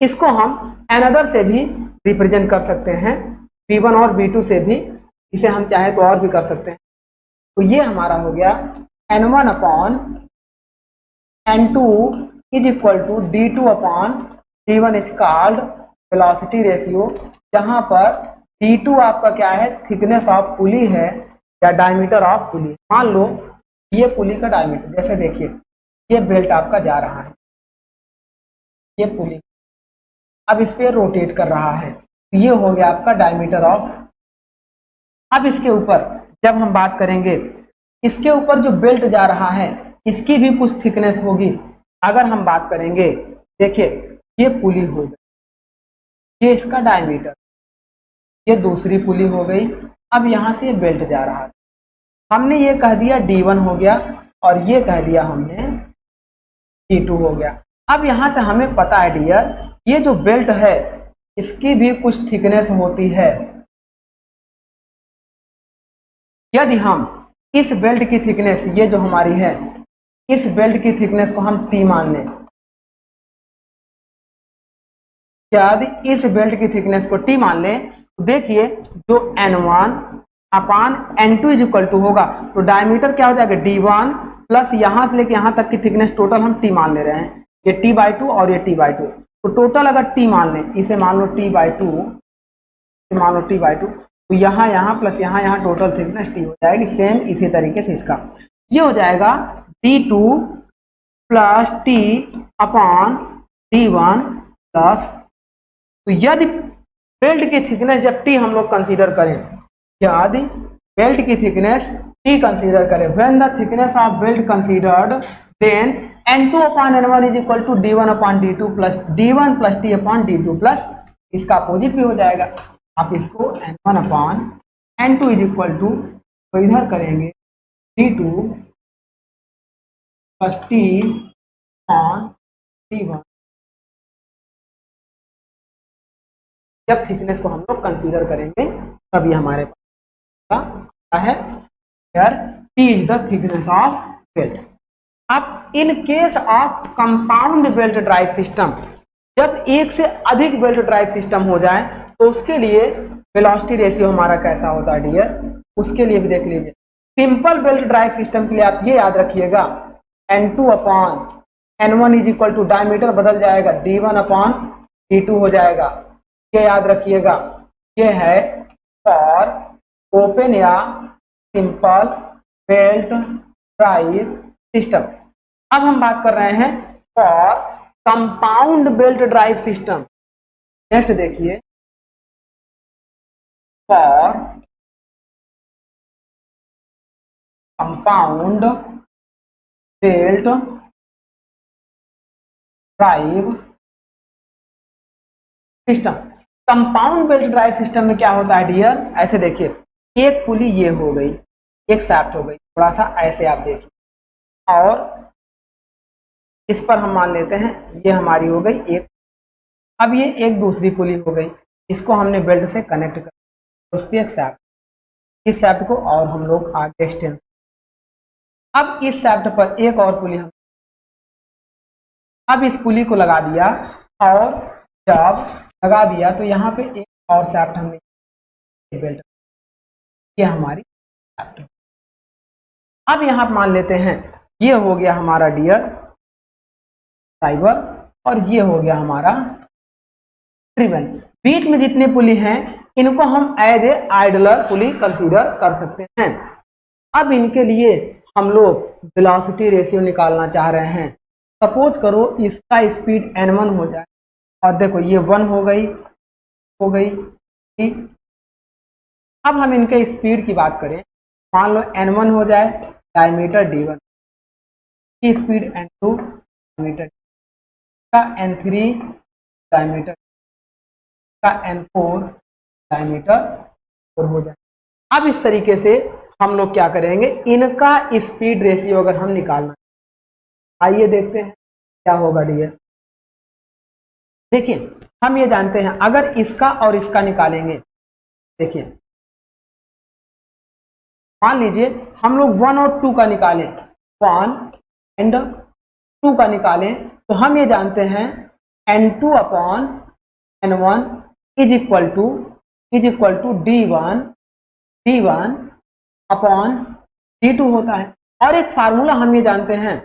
Speaker 1: इसको हम अनदर से भी रिप्रेजेंट कर सकते हैं, V1 और V2 से भी, इसे हम चाहे तो और भी कर सकते हैं। तो ये हमारा हो गया N1 upon N2 is equal to D2 upon D1 is called velocity ratio, जहां पर D2 आपका क्या है, थिकनेस ऑफ पुली है या डायमीटर ऑफ पुली। मान लो ये पुली का डायमीटर, जैसे देखिए ये बेल्ट आपका जा रहा है, ये पुली अब इस पे रोटेट कर रहा है, ये हो गया आपका डायमीटर ऑफ। अब इसके ऊपर जब हम बात करेंगे, इसके ऊपर जो बेल्ट जा रहा है इसकी भी कुछ थिकनेस होगी। अगर हम बात करेंगे, देखिए ये पुली हो गई, ये इसका डायमीटर, ये दूसरी पुली हो गई। अब यहां से ये बेल्ट जा रहा है, हमने ये कह दिया D1 हो गया और ये कह दिया हमने D2 हो गया। अब यहां से हमें पता है डियर, ये जो बेल्ट है इसकी भी कुछ थिकनेस होती है। यदि हम इस बेल्ट की थिकनेस, ये जो हमारी है, इस बेल्ट की थिकनेस को हम T मान लें, यदि इस बेल्ट की थिकनेस को T मान लें, तो देखिए जो N1 upon N2 is equal to होगा, तो डायमीटर क्या हो जाएगा D1 प्लस यहां से लेके यहां तक की थिकनेस टोटल हम T मान ले रहे हैं, ये T/2 और ये T/2। तो टोटल अगर T मान लें, इसे मान लो T/2, इसे मान लो T/2, तो यहाँ प्लस यहाँ टोटल थिकनेस T हो जाएगी। सेम इसी तरीके से इसका ये हो जाएगा D2 plus T upon D1 plus, तो यदि बेल्ट की थिकनेस जब T हम लोग कंसीडर करें, यदि बेल्ट की थिकनेस T कंसीडर करें, when the thickness of belt considered, then N2 upon N1 is equal to D1 upon D2 plus D1 plus T upon D2 plus, इसका अपोजिट भी हो जाएगा। आप इसको N1 upon N2 is equal to, तो इधर करेंगे D2 plus T upon D1, जब थिकनेस को हम लोग कंसीडर करेंगे तभी हमारे पास है, T is the thickness of belt. अब in case of compound belt drive system, जब एक से अधिक बेल्ट ड्राइव सिस्टम हो जाए तो उसके लिए वेलोसिटी रेशियो हमारा कैसा होता है डियर, उसके लिए भी देख लीजिए। सिंपल बेल्ट ड्राइव सिस्टम के लिए आप ये याद रखिएगा N2 upon N1 is equal to diameter बदल जाएगा D1 अपॉन D2 हो जाएगा, ये याद रखिएगा। ये है फॉर ओपन या सिंपल बेल्ट ड्राइव सिस्टम। अब हम बात कर रहे हैं for compound belt drive system. Next देखिए, for compound belt drive system. Compound belt drive system में क्या होता है डियर, ऐसे देखिए, एक पुली ये हो गई, एक शाफ्ट हो गई, थोड़ा सा ऐसे आप देखिए, और इस पर हम मान लेते हैं ये हमारी हो गई एक। अब ये एक दूसरी पुली हो गई, इसको हमने बेल्ट से कनेक्ट कर, उस पर एक शाफ्ट, इस शाफ्ट को और हम लोग आगे एक्सटेंड। अब इस शाफ्ट पर एक और पुली हम, अब इस पुली को लगा दिया, और जब लगा दिया तो यहाँ पे एक और शाफ्ट हमने बेल्ट, ये हमारी शाफ्ट। अब यहाँ मान लेते हैं ये हो गया हमारा डियर ड्राइवर, और ये हो गया हमारा ड्रिवन। बीच में जितने पुली हैं इनको हम as a idler pulley consider कर सकते हैं। अब इनके लिए हम लोग वेलोसिटी रेशियो निकालना चाह रहे हैं। सपोज करो इसका स्पीड n1 हो जाए, और देखो ये 1 हो गई, ठीक। अब हम इनके स्पीड की बात करें, मान लो n1 हो जाए, डायमीटर d1 की स्पीड n2 डायमीटर का, n3 डायमीटर का, n4 डायमीटर और हो जाए। अब इस तरीके से हम लोग क्या करेंगे, इनका स्पीड रेशियो अगर हम निकालना, आइए देखते हैं क्या होगा डियर। देखिए हम ये जानते हैं अगर इसका और इसका निकालेंगे, देखिए मान लीजिए हम लोग 1 और 2 का निकालें, 1 एंड 2 का निकालें, तो हम ये जानते हैं n2 upon n1 is equal to d1 upon d2 होता है। और एक फार्मूला हम ये जानते हैं,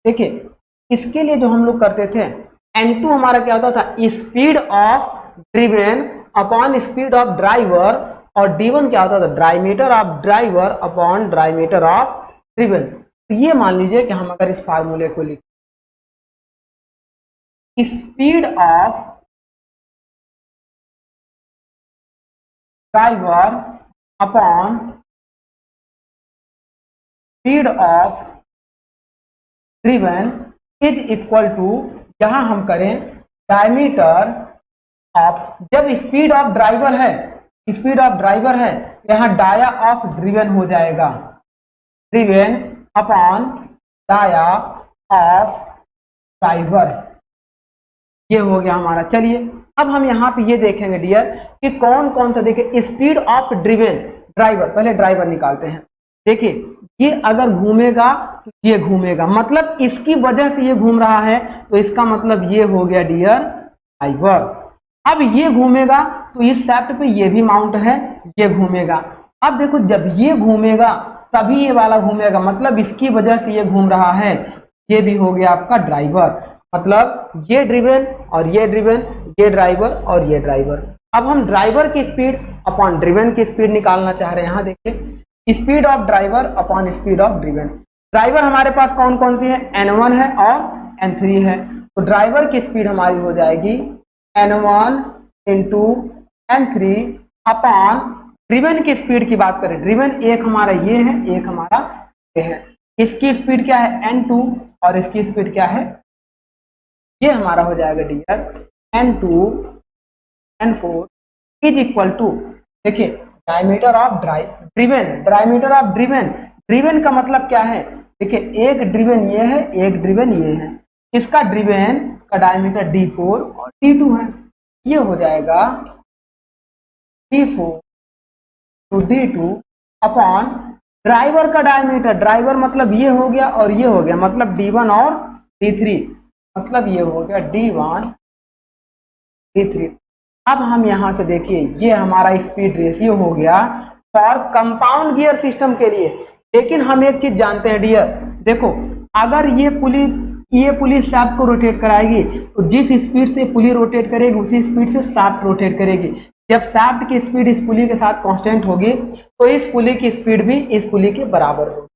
Speaker 1: देखिए इसके लिए जो हम लोग करते थे, n2 हमारा क्या होता था, speed of driven upon speed of driver, और d1 क्या होता था, diameter of driver upon diameter of driven. तो ये मान लीजिए कि हम अगर इस फार्मूले को लिखें, speed of driver upon speed of driven is equal to, यहां हम करें डायमीटर ऑफ, जब स्पीड ऑफ ड्राइवर है, यहां डाया ऑफ ड्रिवन हो जाएगा, driven upon dia of driver, ये हो गया हमारा। चलिए अब हम यहाँ पे ये देखेंगे डियर कि कौन कौन सा, देखिए स्पीड ऑफ ड्रिवन ड्राइवर, पहले ड्राइवर निकालते हैं। देखिए ये अगर घूमेगा तो ये घूमेगा, मतलब इसकी वजह से ये घूम रहा है, तो इसका मतलब ये हो गया डियर ड्राइवर। अब ये घूमेगा तो इस शाफ्ट पे ये भी माउंट है, ये घूमेगा। अब देखो जब ये घूमेगा तभी ये वाला घूमेगा, मतलब इसकी वजह से ये घूम रहा है, ये भी हो गया आपका ड्राइवर। मतलब ये ड्रिवन और ये ड्रिवन, ये ड्राइवर और ये ड्राइवर। अब हम ड्राइवर की स्पीड अपॉन ड्रिवन की स्पीड निकालना चाह रहे हैं। यहाँ देखिए speed of driver upon speed of driven. Driver हमारे पास कौन कौन सी है, n1 है और n3 है, तो ड्राइवर की स्पीड हमारी हो जाएगी n1 into n3 upon driven की स्पीड की बात करें, ड्रिवन एक हमारा ये है, एक हमारा ये है, इसकी स्पीड क्या है n2 और इसकी स्पीड क्या है, ये हमारा हो जाएगा dear n2 n4 is equal to, देखिए diameter of driven, diameter of driven, driven का मतलब क्या है, देखिए एक ड्रिवन ये है, एक ड्रिवन ये है, इसका ड्रिवन का डायमीटर d4 और d2 है, ये हो जाएगा d4 to d2 upon driver का डायमीटर, ड्राइवर मतलब ये हो गया और ये हो गया, मतलब D1 और D3, मतलब ये हो गया D1 D3। अब हम यहां से देखिए ये हमारा स्पीड रेशियो हो गया फॉर कंपाउंड गियर सिस्टम के लिए। लेकिन हम एक चीज जानते हैं डियर, देखो अगर ये पुली शाफ्ट को रोटेट कराएगी तो जिस स्पीड से पुली रोटेट करेगी उसी स्पीड से शाफ्ट रोटेट करेगी। जब शाफ्ट की स्पीड इस पुली के साथ कांस्टेंट होगी तो इस पुली की स्पीड भी इस पुली के बराबर होगी।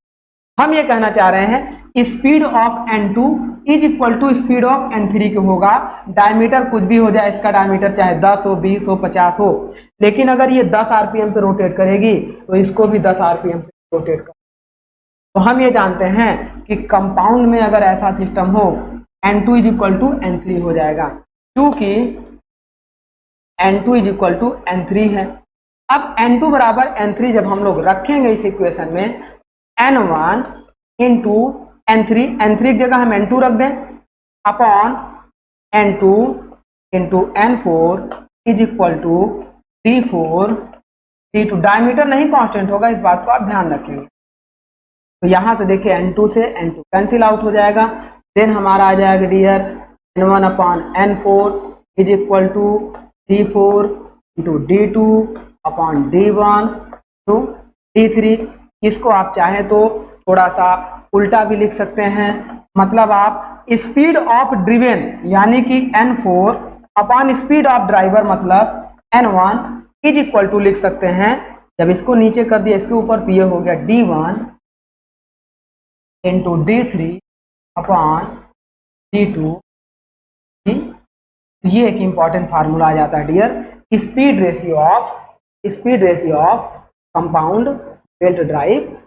Speaker 1: हम ये कहना चाह रहे हैं speed of N2 is equal to speed of N3 के होगा। डायमीटर कुछ भी हो जाए, इसका डायमीटर चाहे 10 हो, 20 हो, 50 हो, लेकिन अगर ये 10 आरपीएम पे रोटेट करेगी तो इसको भी 10 आरपीएम पे रोटेट कर। तो हम ये जानते हैं कि कंपाउंड में अगर ऐसा सिस्टम हो N2 is equal to N3 हो जाएगा, क्योंकि N2 is equal to N3 है। अब N2 बराबर N3 जब हम लोग रखेंगे इस इक्वेशन में, N1 इंटू N3, N3 की जगह हम N2 रख दें, upon N2 into N4 is equal to D4 D2। Diameter नहीं कांस्टेंट होगा, इस बात को आप ध्यान रखेंगे। तो यहां से देखिए N2 से N2 कैंसिल आउट हो जाएगा, देन हमारा आ जाएगा dear N1 upon N4 is equal to D4 into D2 upon D1 to D3। इसको आप चाहें तो थोड़ा सा उल्टा भी लिख सकते हैं, मतलब आप स्पीड ऑफ ड्रिवेन यानी कि N4 upon speed of driver मतलब N1 इज इक्वल टू लिख सकते हैं। जब इसको नीचे कर दिया इसके ऊपर तो ये हो गया D1 into D3 upon D2। ये एक इंपॉर्टेंट फार्मूला आ जाता है dear, speed ratio of compound belt drive.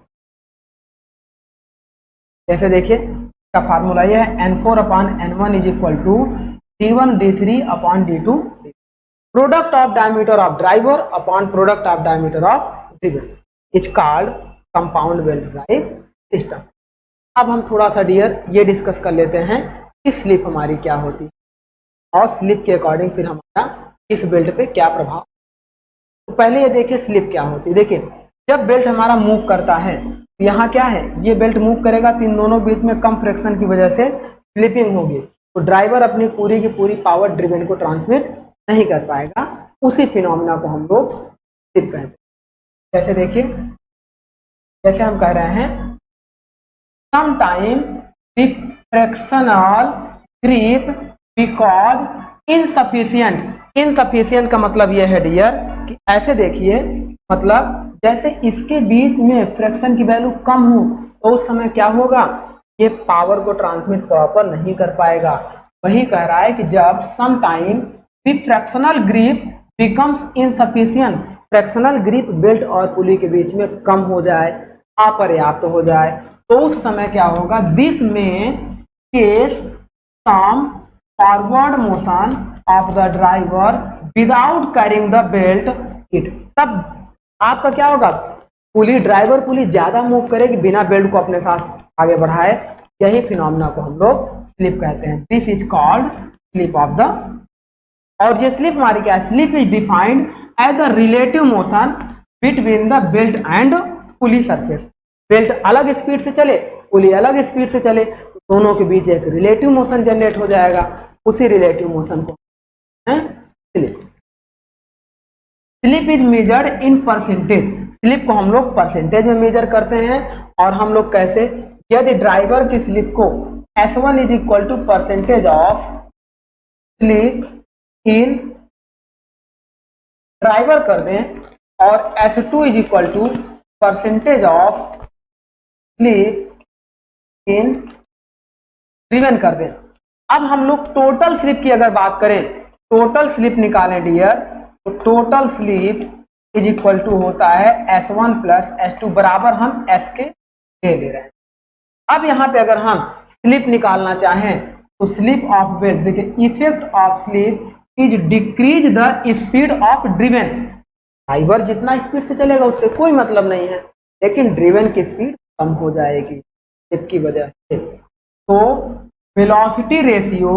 Speaker 1: जैसे देखिए इसका फार्मूला ये है N4 upon N1 is equal to D1 D3 upon D2 product of diameter of driver upon product of diameter of driven is called compound belt drive system. अब हम थोड़ा सा डियर ये डिस्कस कर लेते हैं कि स्लिप हमारी क्या होती है और स्लिप के अकॉर्डिंग फिर हमारा इस बेल्ट पे क्या प्रभाव। तो पहले ये देखिए स्लिप क्या होती है। देखिए जब बेल्ट हमारा मूव करता है तो यहाँ क्या है, ये बेल्ट मूव करेगा तो इन दोनों बीच में कम फ्रिक्शन की वजह से स्लिपिंग होगी, तो ड्राइवर अपनी पूरी की पूरी पावर ड्रिवेन को ट्रांसमिट नहीं कर पाएगा। उसी फिनोमिना को हम लोग स्लिप कहते हैं। जैसे देखिए जैसे हम कह रहे हैं sometime the frictional grip because insufficient का मतलब यह है डियर कि ऐसे देखिए, मतलब जैसे इसके बीच में फ्रिक्शन की वैल्यू कम हो तो उस समय क्या होगा, ये पावर को ट्रांसमिट प्रॉपर नहीं कर पाएगा। वही कह रहा है कि जब some time the frictional grip becomes insufficient, frictional grip belt और पुली के बीच में कम हो जाए, अपर्याप्त हो जाए, तो उस समय क्या होगा, दिस में case some forward motion of the driver without carrying the belt it. तब आपका क्या होगा, पुली ड्राइवर पुली ज्यादा मूव करेगी बिना बेल्ट को अपने साथ आगे बढ़ाए। यही फिनोमिना को हम लोग स्लिप कहते हैं। This is called slip of the. और ये स्लिप हमारी क्या है, slip is defined as the relative motion between the belt and pulley surface. Belt अलग स्पीड से चले, पुली अलग स्पीड से चले, तो दोनों के बीच एक रिलेटिव मोशन जनरेट हो जाएगा। उसी रिलेटिव मोशन को slip. Slip is measured in percentage. Slip को हम लोग परसेंटेज में मेजर करते हैं। और हम लोग कैसे, यदि ड्राइवर की स्लिप को S1 is equal to percentage of slip in driver कर दें और S2 is equal to percentage of slip in driven कर दें। अब हम लोग टोटल स्लिप की अगर बात करें, टोटल स्लिप निकालें डियर, तो total slip is equal to होता है S1 प्लस S2 बराबर हम S के ले रहे हैं। अब यहाँ पे अगर हम स्लिप निकालना चाहें तो स्लिप ऑफ बेल्ट, देखिए effect of slip is decrease the speed of driven. Driver जितना स्पीड से चलेगा उससे कोई मतलब नहीं है, लेकिन ड्रिवन की स्पीड कम हो जाएगी स्लिप की वजह से। तो velocity ratio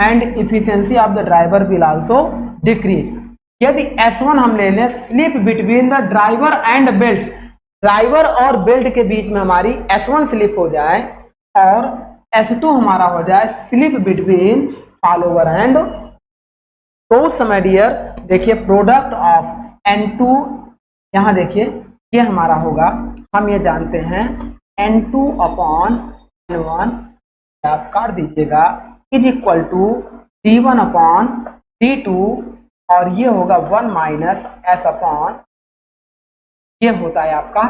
Speaker 1: and efficiency of the driver will also decrease. यदि S1 हम ले लें, slip between the driver and belt, driver और बेल्ट के बीच में हमारी S1 स्लिप हो जाए और S2 हमारा हो जाए स्लिप बिटवीन फॉलोवर एंड, तो उस समय डियर देखिए प्रोडक्ट ऑफ N2, यहाँ देखिए ये हमारा होगा, हम ये जानते हैं N2 अपॉन N1 आप काट दीजिएगा is equal to D1 upon D2 और ये होगा 1 माइनस S अपॉन, ये होता है आपका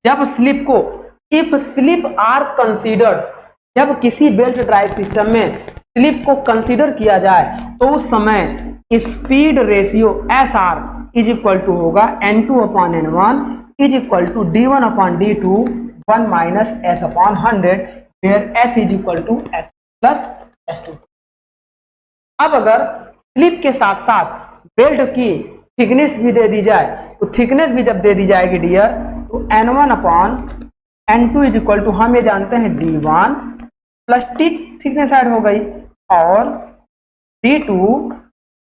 Speaker 1: जब स्लिप को, इफ स्लिप आर कंसीडर्ड, जब किसी बेल्ट ड्राइव सिस्टम में स्लिप को कंसीडर किया जाए तो उस समय speed ratio SR is equal to होगा N2 upon N1 is equal to D1 upon D2 1 minus S upon 100 where S is equal to S plus S2। अब अगर स्लिप के साथ साथ बेल्ट की थिकनेस भी दे दी जाए तो थिकनेस भी जब दे दी जाएगी डियर तो N1 upon N2 is equal to, हम ये जानते हैं D1 plus T thickness add हो गई और D2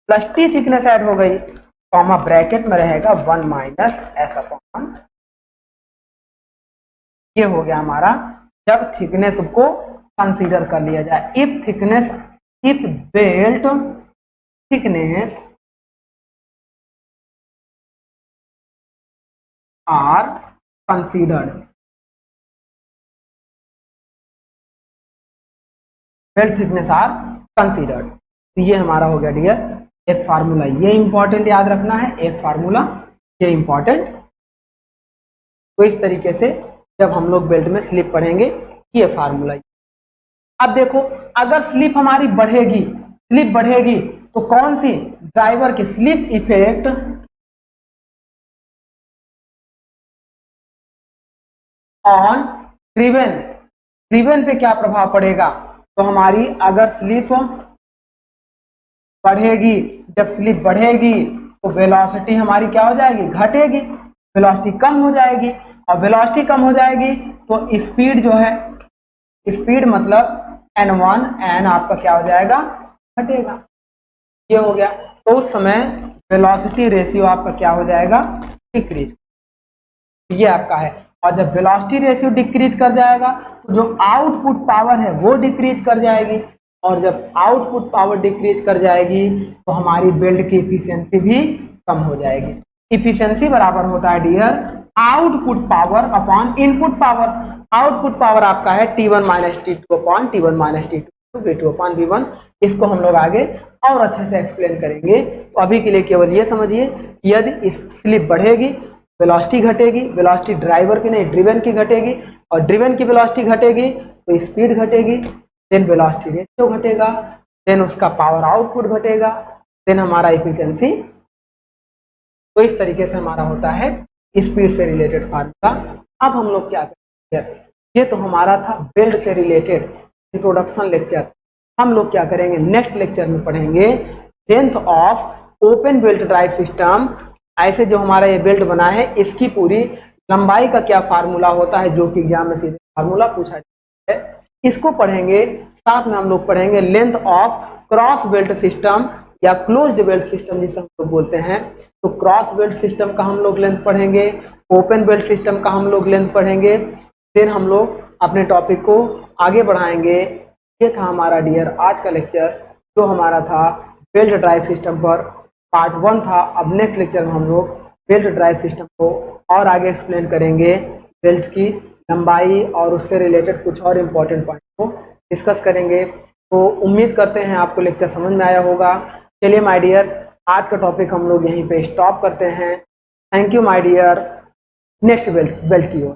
Speaker 1: plus T thickness add हो गई, कॉमा ब्रैकेट में रहेगा 1 माइनस S अपॉन, ये हो गया हमारा जब थिकनेस को कंसीडर कर लिया जाए। If thickness, if belt thickness are considered, belt thickness are considered, तो ये हमारा हो गया डियर एक फार्मूला, ये इंपॉर्टेंट याद रखना है, एक फार्मूला ये इंपॉर्टेंट। तो इस तरीके से जब हम लोग बेल्ट में स्लिप पढ़ेंगे ये फार्मूला। अब देखो अगर स्लिप हमारी बढ़ेगी, स्लिप बढ़ेगी तो कौन सी, ड्राइवर की slip effect on driven, driven पे क्या प्रभाव पड़ेगा, तो हमारी अगर स्लिप बढ़ेगी, जब स्लिप बढ़ेगी तो वेलोसिटी हमारी क्या हो जाएगी, घटेगी, वेलोसिटी कम हो जाएगी और वेलोसिटी कम हो जाएगी तो स्पीड जो है, स्पीड मतलब N1 N आपका क्या हो जाएगा, घटेगा, ये हो गया। तो उस समय वेलोसिटी रेशियो आपका क्या हो जाएगा, डिक्रीज, ये आपका है। और जब वेलोसिटी रेशियो डिक्रीज कर जाएगा तो जो आउटपुट पावर है वो डिक्रीज कर जाएगी और जब आउटपुट पावर डिक्रीज कर जाएगी तो हमारी बेल्ट की इफिशियंसी भी कम हो जाएगी। इफिशियंसी बराबर होता है dear output power upon input power. Output power आपका है T1 minus T2 upon T1 minus T2 V2 upon V1। इसको हम लोग आगे और अच्छे से एक्सप्लेन करेंगे। तो अभी के लिए केवल ये समझिए यदि स्लिप बढ़ेगी वेलोसिटी घटेगी, वेलोसिटी ड्राइवर की नहीं ड्रिवन की घटेगी और ड्रिवन की वेलोसिटी घटेगी तो स्पीड घटेगी, देन वेलोसिटी रेशियो घटेगा, देन उसका पावर आउटपुट घटेगा, देन हमारा इफिशियंसी। तो इस तरीके से हमारा होता है स्पीड से रिलेटेड फार्मूला। अब हम लोग क्या करेंगे, ये तो हमारा था बेल्ट से रिलेटेड इंट्रोडक्शन लेक्चर। हम लोग क्या करेंगे नेक्स्ट लेक्चर में पढ़ेंगे length of open belt drive system. ऐसे जो हमारा ये बेल्ट बना है इसकी पूरी लंबाई का क्या फार्मूला होता है जो कि एग्जाम में सीधे फार्मूला पूछा जाता है, इसको पढ़ेंगे। साथ में हम लोग पढ़ेंगे length of cross belt system या क्लोज्ड बेल्ट सिस्टम जिसे हम लोग बोलते हैं। तो क्रॉस बेल्ट सिस्टम का हम लोग लेंथ पढ़ेंगे, ओपन बेल्ट सिस्टम का हम लोग लेंथ पढ़ेंगे, फिर हम लोग अपने टॉपिक को आगे बढ़ाएंगे। ये था हमारा डियर आज का लेक्चर जो हमारा था बेल्ट ड्राइव सिस्टम पर, पार्ट 1 था। अब नेक्स्ट लेक्चर में हम लोग बेल्ट ड्राइव सिस्टम को और आगे एक्सप्लेन करेंगे, बेल्ट की लंबाई और उससे रिलेटेड कुछ और इम्पोर्टेंट पॉइंट को डिस्कस करेंगे। तो उम्मीद करते हैं आपको लेक्चर समझ में आया होगा। चलिए माय डियर आज का टॉपिक हम लोग यहीं पे स्टॉप करते हैं। Thank you my dear. Next belt की ओर।